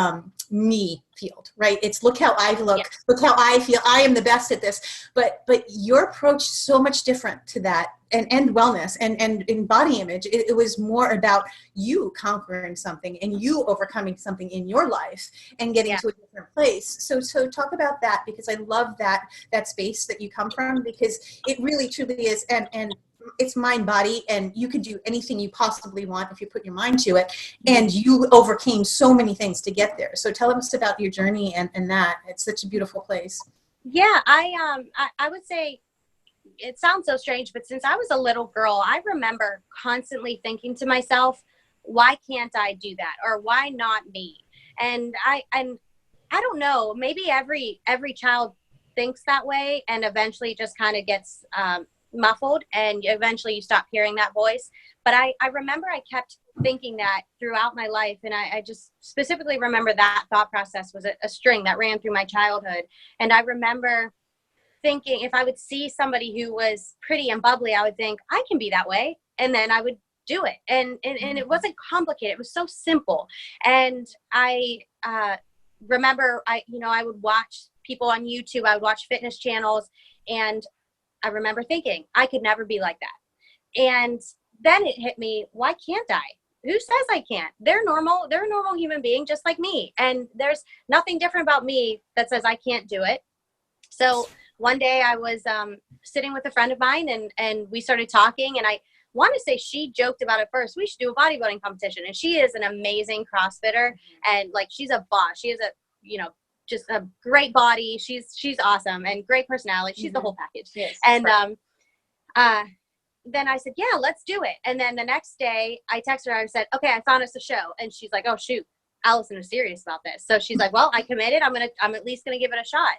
me field, right? It's look how I look, look how I feel. I am the best at this. But your approach is so much different to that, and wellness and in body image. It was more about you conquering something and you overcoming something in your life and getting to a different place. So talk about that, because I love that space that you come from, because it really truly is, and it's mind body, and you could do anything you possibly want if you put your mind to it, and you overcame so many things to get there. So tell us about your journey and that. It's such a beautiful place. Yeah, I would say, it sounds so strange, but since I was a little girl, I remember constantly thinking to myself, why can't I do that? Or why not me? And I don't know, maybe every child thinks that way, and eventually just kind of gets muffled, and eventually you stop hearing that voice. But I remember I kept thinking that throughout my life, and I just specifically remember that thought process was a string that ran through my childhood. And I remember thinking, if I would see somebody who was pretty and bubbly, I would think, I can be that way, and then I would do it. And it wasn't complicated, it was so simple. And I remember I would watch people on YouTube, I would watch fitness channels, and I remember thinking, I could never be like that. And then it hit me, why can't I? Who says I can't? They're normal. They're a normal human being just like me. And there's nothing different about me that says I can't do it. So one day I was sitting with a friend of mine, and we started talking, and I want to say she joked about it first. We should do a bodybuilding competition. And she is an amazing CrossFitter, and like, she's a boss. She is just a great body. She's awesome, and great personality. She's the whole package. Yes, and then I said, yeah, let's do it. And then the next day I texted her, I said, okay, I found us a show. And she's like, oh shoot, Alison is serious about this. So she's like, well, I committed. I'm at least gonna give it a shot.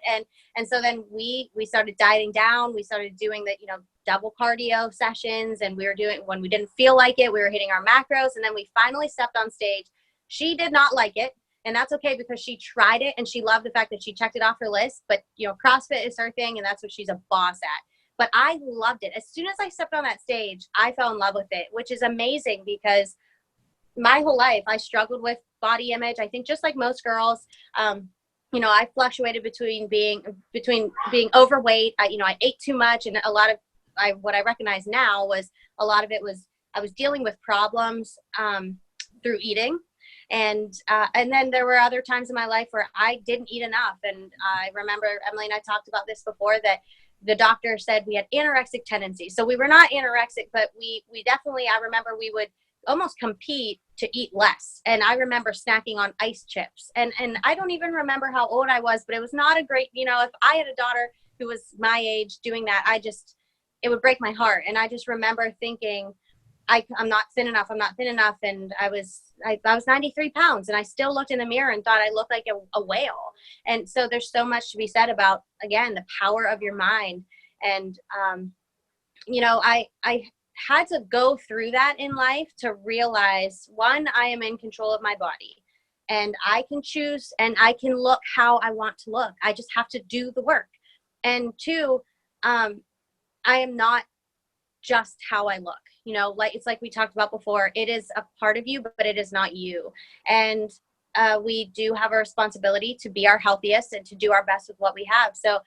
And so then we started dieting down. We started doing the, double cardio sessions, and we were doing, when we didn't feel like it, we were hitting our macros. And then we finally stepped on stage. She did not like it. And that's okay, because she tried it and she loved the fact that she checked it off her list. But, CrossFit is her thing, and that's what she's a boss at. But I loved it. As soon as I stepped on that stage, I fell in love with it, which is amazing, because my whole life I struggled with body image. I think just like most girls, I fluctuated between being overweight. I ate too much, and a lot of what I recognize now was a lot of it was I was dealing with problems through eating. And then there were other times in my life where I didn't eat enough. And I remember Emily and I talked about this before, that the doctor said we had anorexic tendencies. So we were not anorexic, but we definitely, I remember we would almost compete to eat less. And I remember snacking on ice chips. And I don't even remember how old I was, but it was not a great, if I had a daughter who was my age doing that, it would break my heart. And I just remember thinking, I'm not thin enough. I'm not thin enough. And I was 93 pounds, and I still looked in the mirror and thought I looked like a whale. And so there's so much to be said about, again, the power of your mind. And, I had to go through that in life to realize, one, I am in control of my body, and I can choose and I can look how I want to look. I just have to do the work. And two, I am not just how I look. It's like we talked about before, it is a part of you, but it is not you. And we do have a responsibility to be our healthiest and to do our best with what we have. So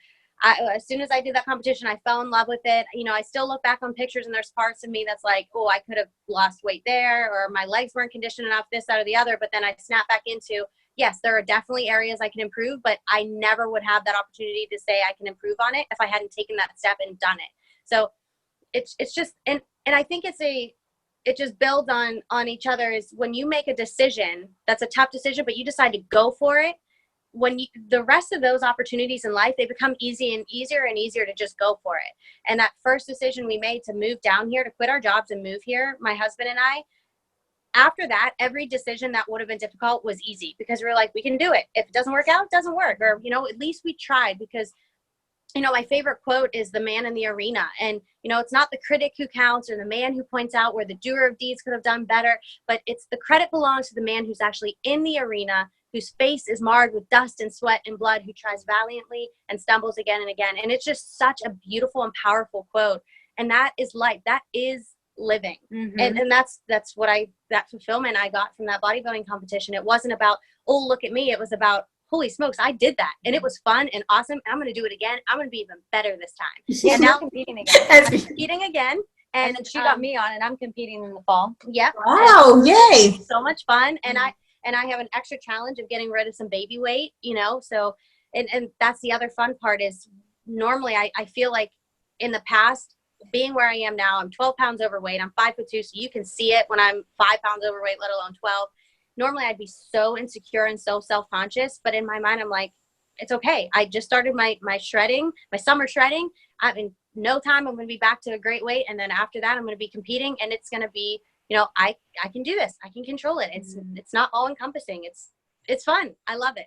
as soon as I did that competition, I fell in love with it. I still look back on pictures, and there's parts of me that's like, oh, I could have lost weight there, or my legs weren't conditioned enough, this, that, or the other. But then I snap back into, yes, there are definitely areas I can improve, but I never would have that opportunity to say I can improve on it if I hadn't taken that step and done it. So it's just, and I think it just builds on each other, is when you make a decision that's a tough decision, but you decide to go for it, the rest of those opportunities in life, they become easier and easier to just go for it. And that first decision we made to move down here, to quit our jobs and move here, my husband and I, after that, every decision that would have been difficult was easy, because we were like, we can do it. If it doesn't work out, it doesn't work. Or, at least we tried. Because my favorite quote is the man in the arena. And, it's not the critic who counts, or the man who points out where the doer of deeds could have done better, but it's the credit belongs to the man who's actually in the arena, whose face is marred with dust and sweat and blood, who tries valiantly and stumbles again and again. And it's just such a beautiful and powerful quote. And that is life. That is living. Mm-hmm. And that's that fulfillment I got from that bodybuilding competition. It wasn't about, oh, look at me. It was about, holy smokes, I did that. And it was fun and awesome. I'm going to do it again. I'm going to be even better this time. Yeah, and now I'm competing again. I'm competing again. And then she got me on, and I'm competing in the fall. Yep. Wow, yay. So much fun. And I have an extra challenge of getting rid of some baby weight, so, and that's the other fun part is, normally I feel like in the past, being where I am now, I'm 12 pounds overweight. I'm 5'2", so you can see it when I'm 5 pounds overweight, let alone 12. Normally I'd be so insecure and so self-conscious, but in my mind, I'm like, it's okay. I just started my shredding, my summer shredding. In no time, I'm going to be back to a great weight. And then after that, I'm going to be competing, and it's going to be, I can do this. I can control it. It's not all encompassing. It's fun. I love it.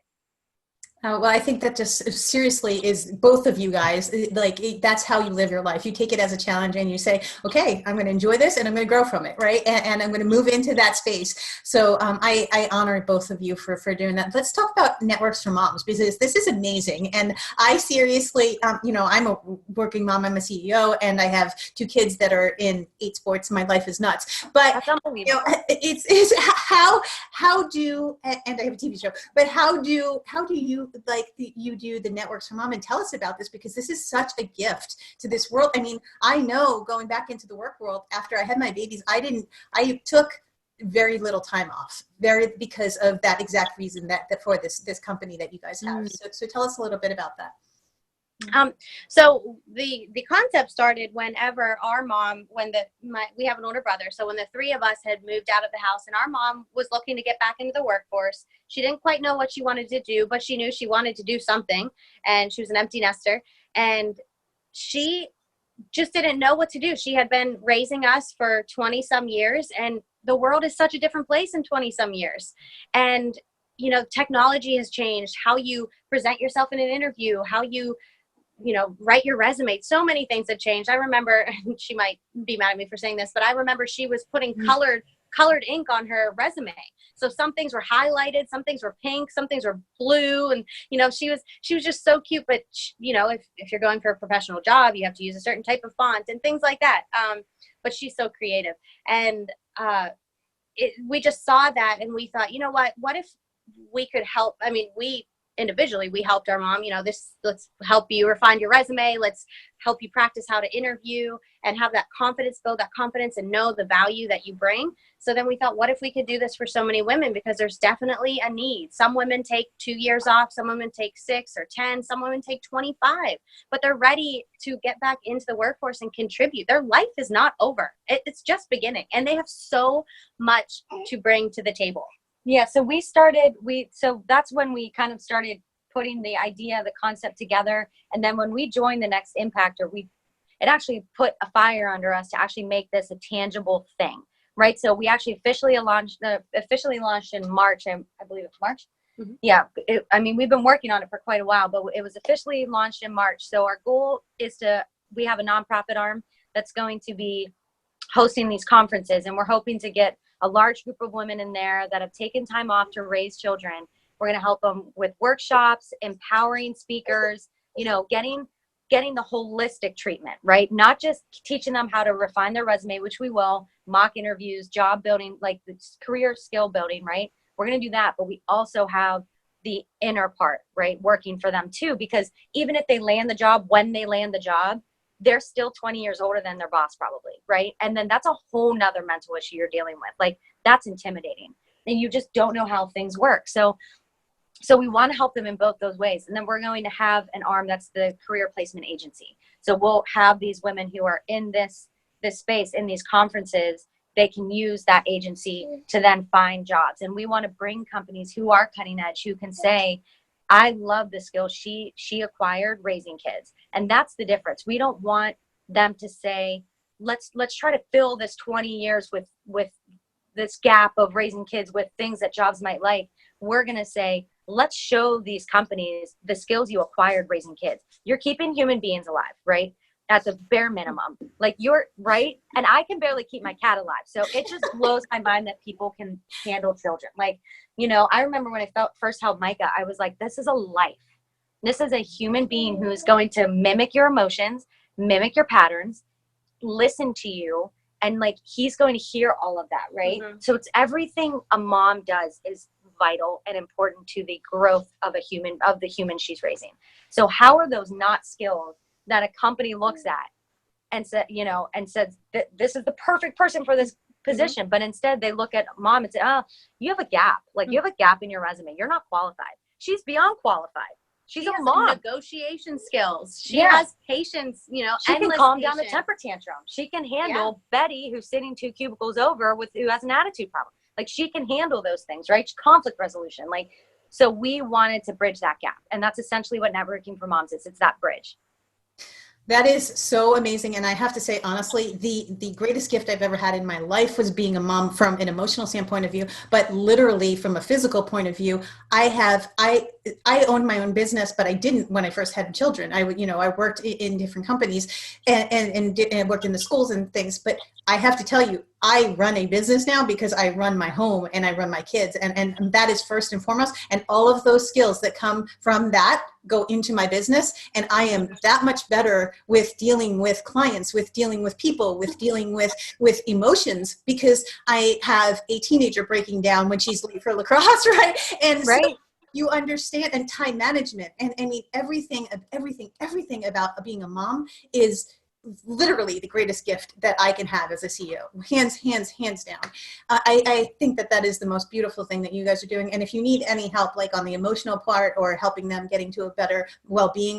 Well, I think that just seriously is both of you guys, that's how you live your life. You take it as a challenge and you say, okay, I'm going to enjoy this and I'm going to grow from it, right? And I'm going to move into that space. So I honor both of you for doing that. Let's talk about Networks for Moms, because this is amazing. And I seriously, I'm a working mom, I'm a CEO, and I have 2 kids that are in 8 sports. My life is nuts. But that's unbelievable. It's how do, and I have a TV show, but how do you you do the Networks for Mom, and tell us about this, because this is such a gift to this world. I mean, I know going back into the work world after I had my babies, I took very little time off, because of that exact reason that for this company that you guys have. Mm-hmm. So tell us a little bit about that. So the concept started whenever our mom, we have an older brother. So when the 3 of us had moved out of the house, and our mom was looking to get back into the workforce, she didn't quite know what she wanted to do, but she knew she wanted to do something, and she was an empty nester, and she just didn't know what to do. She had been raising us for 20 some years, and the world is such a different place in 20 some years. And technology has changed how you present yourself in an interview, how you write your resume. So many things have changed. I remember, and she might be mad at me for saying this, but I remember she was putting colored ink on her resume. So some things were highlighted, some things were pink, some things were blue. And, she was just so cute. But, if you're going for a professional job, you have to use a certain type of font and things like that. But she's so creative. And we just saw that and we thought, what if we could help? I mean, individually, we helped our mom, let's help you refine your resume. Let's help you practice how to interview and have that confidence, build that confidence and know the value that you bring. So then we thought, what if we could do this for so many women? Because there's definitely a need. Some women take 2 years off. Some women take 6 or 10. Some women take 25, but they're ready to get back into the workforce and contribute. Their life is not over. It's just beginning. And they have so much to bring to the table. Yeah, so so that's when we kind of started putting the idea, the concept together. And then when we joined the Next Impactor, it actually put a fire under us to actually make this a tangible thing, right? So we actually officially launched in March. I believe it's March. Mm-hmm. Yeah, we've been working on it for quite a while, but it was officially launched in March. So our goal is we have a nonprofit arm that's going to be hosting these conferences, and we're hoping to get a large group of women in there that have taken time off to raise children. We're going to help them with workshops, empowering speakers, getting the holistic treatment, right? Not just teaching them how to refine their resume, which we will, mock interviews, job building, like the career skill building, right? We're going to do that, but we also have the inner part, right? Working for them too, because even if they land the job, when they land the job, they're still 20 years older than their boss probably, right? And then that's a whole nother mental issue you're dealing with. Like, that's intimidating. And you just don't know how things work. So we want to help them in both those ways. And then we're going to have an arm that's the career placement agency. So we'll have these women who are in this space, in these conferences, they can use that agency to then find jobs. And we want to bring companies who are cutting edge, who can say, I love the skill she acquired raising kids. And that's the difference. We don't want them to say, let's try to fill this 20 years with this gap of raising kids with things that jobs might like. We're going to say, let's show these companies the skills you acquired raising kids. You're keeping human beings alive, right? At the bare minimum. Like, you're right. And I can barely keep my cat alive. So it just blows my mind that people can handle children. Like, I remember when I first held Micah, I was like, this is a life. This is a human being who is going to mimic your emotions, mimic your patterns, listen to you. And like, he's going to hear all of that, right? Mm-hmm. So it's everything a mom does is vital and important to the growth of the human she's raising. So how are those not skills that a company looks at and says this is the perfect person for this position, mm-hmm. but instead they look at mom and say, oh, you have a gap. Like, you have a gap in your resume. You're not qualified. She's beyond qualified. She a mom. Negotiation skills. She has patience, she can calm down the temper tantrum. She can handle Betty, who's sitting 2 cubicles over who has an attitude problem. Like, she can handle those things, right? Conflict resolution. Like, so we wanted to bridge that gap. And that's essentially what Networking for Moms is. It's that bridge. That is so amazing. And I have to say, honestly, the greatest gift I've ever had in my life was being a mom from an emotional standpoint of view, but literally from a physical point of view. I owned my own business, but I didn't when I first had children. I worked in different companies and worked in the schools and things, but I have to tell you, I run a business now because I run my home and I run my kids. And that is first and foremost. And all of those skills that come from that go into my business. And I am that much better with dealing with clients, with dealing with people, with dealing with emotions, because I have a teenager breaking down when she's late for lacrosse, right? And right. So you understand, and time management. And I mean, everything about being a mom is literally the greatest gift that I can have as a CEO, hands down. I think that is the most beautiful thing that you guys are doing. And if you need any help, like on the emotional part or helping them getting to a better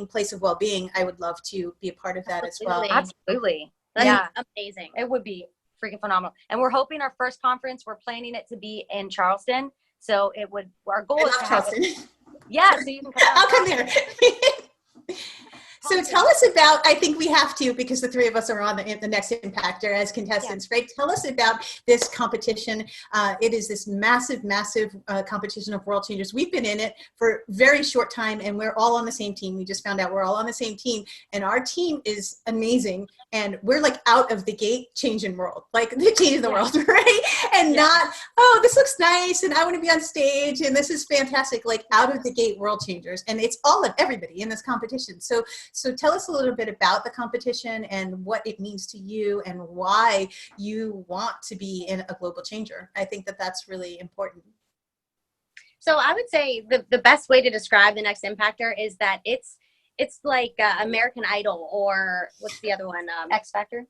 place of well-being, I would love to be a part of that as well. Absolutely. That's amazing. It would be freaking phenomenal. And we're hoping our first conference, we're planning it to be in Charleston. So our goal is to Charleston. Yeah, so you can come out. I'll come there. So tell us about, I think we have to, because the three of us are on the Next Impactor as contestants, right? Tell us about this competition. It is this massive, massive competition of world changers. We've been in it for a very short time, and we're all on the same team. We just found out we're all on the same team, and our team is amazing. And we're like out of the gate changing world, like the changing the world, right? And not, oh, this looks nice, and I want to be on stage, and this is fantastic, like out of the gate world changers. And it's all of everybody in this competition. So tell us a little bit about the competition and what it means to you and why you want to be in a global changer. I think that that's really important. So I would say the best way to describe the Next Impactor is that it's like American Idol, or what's the other one? X Factor.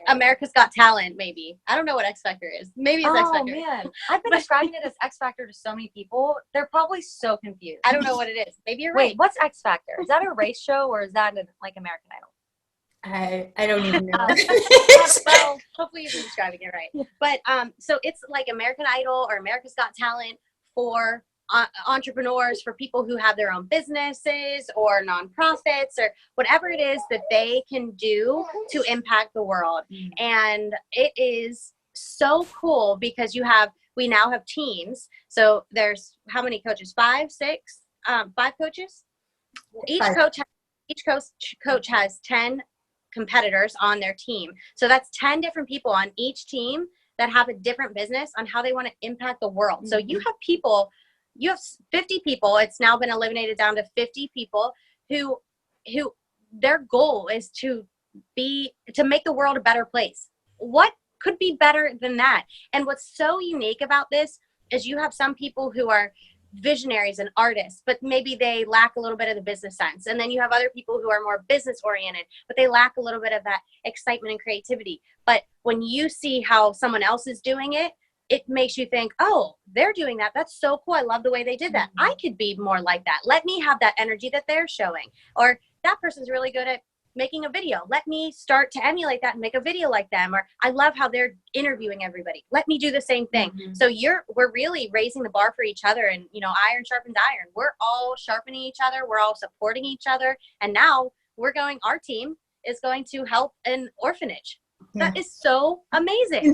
America's Got Talent, maybe. I don't know what X Factor is. Maybe it's X Factor. Oh man, I've been describing it as X Factor to so many people. They're probably so confused. I don't know what it is. Maybe you're right. Wait, what's X Factor? Is that a race show or is that like American Idol? I don't even know. Well, hopefully you've been describing it right. But so it's like American Idol or America's Got Talent for entrepreneurs, for people who have their own businesses or nonprofits or whatever it is that they can do to impact the world. And it is so cool because we now have teams. So there's how many coaches? 5, 6, 5 coaches. Each coach has 10 competitors on their team. So that's 10 different people on each team that have a different business on how they want to impact the world. So you have 50 people. It's now been eliminated down to 50 people who their goal is to make the world a better place. What could be better than that? And what's so unique about this is you have some people who are visionaries and artists, but maybe they lack a little bit of the business sense. And then you have other people who are more business oriented, but they lack a little bit of that excitement and creativity. But when you see how someone else is doing it, it makes you think, oh, they're doing that. That's so cool. I love the way they did that. I could be more like that. Let me have that energy that they're showing. Or that person's really good at making a video. Let me start to emulate that and make a video like them. Or I love how they're interviewing everybody. Let me do the same thing. So we're really raising the bar for each other, and iron sharpens iron. We're all sharpening each other. We're all supporting each other. And now our team is going to help an orphanage. That is so amazing.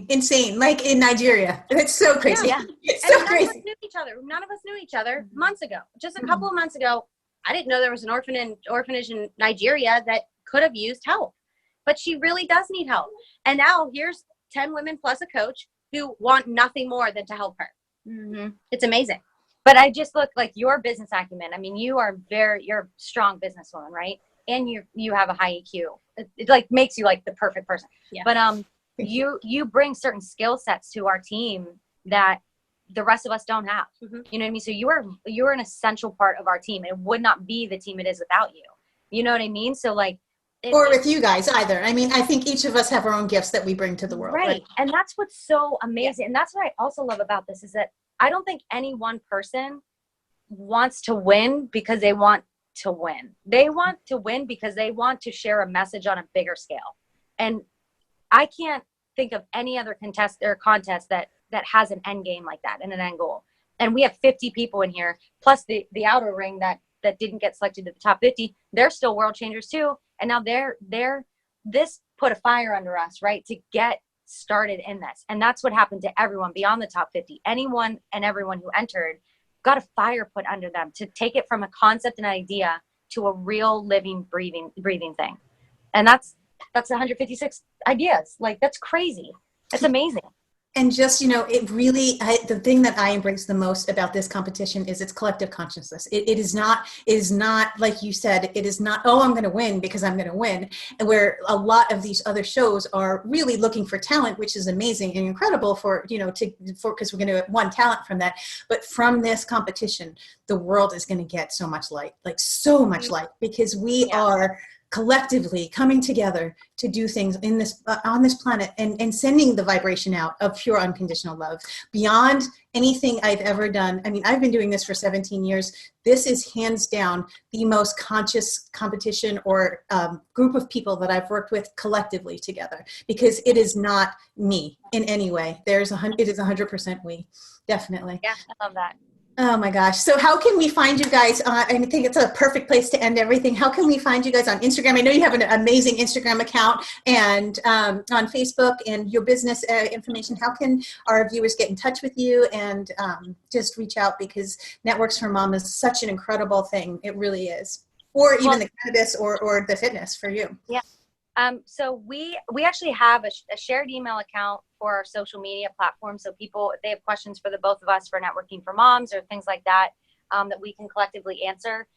Insane. Like in Nigeria. It's so crazy. Yeah. It's so crazy. None of us knew each other months ago. Just a couple of months ago, I didn't know there was an orphanage in Nigeria that could have used help. But she really does need help. And now here's 10 women plus a coach who want nothing more than to help her. It's amazing. But I just look like your business acumen. I mean, you're a strong businesswoman, right? And you have a high EQ. It like makes you like the perfect person. Yeah. But you bring certain skill sets to our team that the rest of us don't have. You know what I mean? So you're an essential part of our team. It would not be the team it is without you. You know what I mean? So like, or with you guys either. I mean, I think each of us have our own gifts that we bring to the world. Right. And that's what's so amazing. And that's what I also love about this is that I don't think any one person wants to win because they want to win. They want to win because they want to share a message on a bigger scale. And I can't think of any other contest that has an end game like that and an end goal. And we have 50 people in here, plus the outer ring that didn't get selected to the top 50. They're still world changers too. And now this put a fire under us, right? To get started in this. And that's what happened to everyone beyond the top 50. Anyone and everyone who entered got a fire put under them to take it from a concept and idea to a real living, breathing thing. And that's 156 ideas. Like, that's crazy. That's amazing. And just, it really, the thing that I embrace the most about this competition is its collective consciousness. It is not, like you said, it is not, oh, I'm going to win because I'm going to win. And where a lot of these other shows are really looking for talent, which is amazing and incredible because we're going to have one talent from that. But from this competition, the world is going to get so much light, because we are collectively coming together to do things in this on this planet and sending the vibration out of pure unconditional love beyond anything I've ever done. I mean, I've been doing this for 17 years. This is hands down the most conscious competition or group of people that I've worked with collectively together, because it is not me in any way. It is 100% we, definitely. Yeah, I love that. Oh my gosh. So how can we find you guys? I think it's a perfect place to end everything. How can we find you guys on Instagram? I know you have an amazing Instagram account, and on Facebook, and your business information. How can our viewers get in touch with you and just reach out, because Networks for Mom is such an incredible thing. It really is. Or even the cannabis or the fitness for you. Yeah. So we actually have a shared email account for our social media platform. So people, if they have questions for the both of us for Networking for Moms or things like that, that we can collectively answer.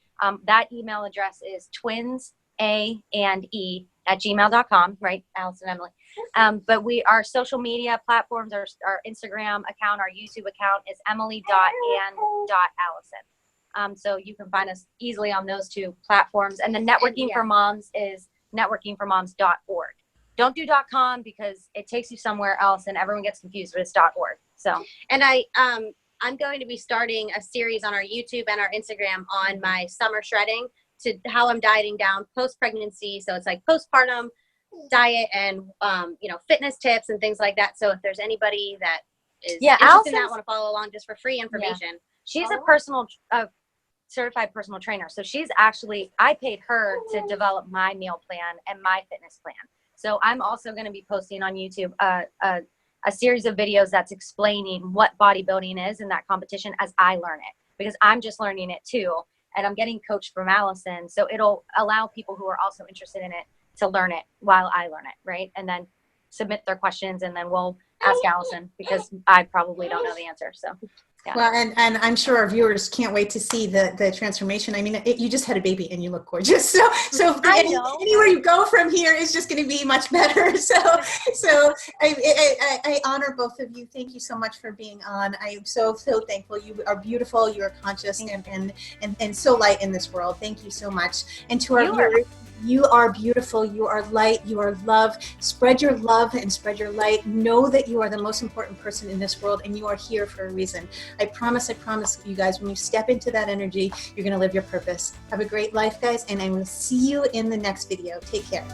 That email address is twinsA&E@gmail.com, right, Alison, Emily? But our social media platforms, our Instagram account, our YouTube account is emily.and.allison. So you can find us easily on those two platforms. And then Networking for Moms is networkingformoms.org. Don't do .com because it takes you somewhere else and everyone gets confused, but it's .org. So, and I'm going to be starting a series on our YouTube and our Instagram on my summer shredding, to how I'm dieting down post-pregnancy. So it's like postpartum diet and, fitness tips and things like that. So if there's anybody that is interested in that, want to follow along just for free information. Yeah. She's a certified personal trainer. So I paid her to develop my meal plan and my fitness plan. So I'm also going to be posting on YouTube a series of videos that's explaining what bodybuilding is in that competition as I learn it, because I'm just learning it too. And I'm getting coached from Alison. So it'll allow people who are also interested in it to learn it while I learn it, right? And then submit their questions, and then we'll ask Alison, because I probably don't know the answer. So. Yeah. Well, and I'm sure our viewers can't wait to see the transformation. I mean, you just had a baby and you look gorgeous. So anywhere you go from here is just going to be much better. So I honor both of you. Thank you so much for being on. I am so thankful. You are beautiful. You are conscious and so light in this world. Thank you so much. And to our viewers, you are beautiful. You are light. You are love. Spread your love and spread your light. Know that you are the most important person in this world, and you are here for a reason. I promise you guys, when you step into that energy, you're going to live your purpose. Have a great life, guys, and I will see you in the next video. Take care.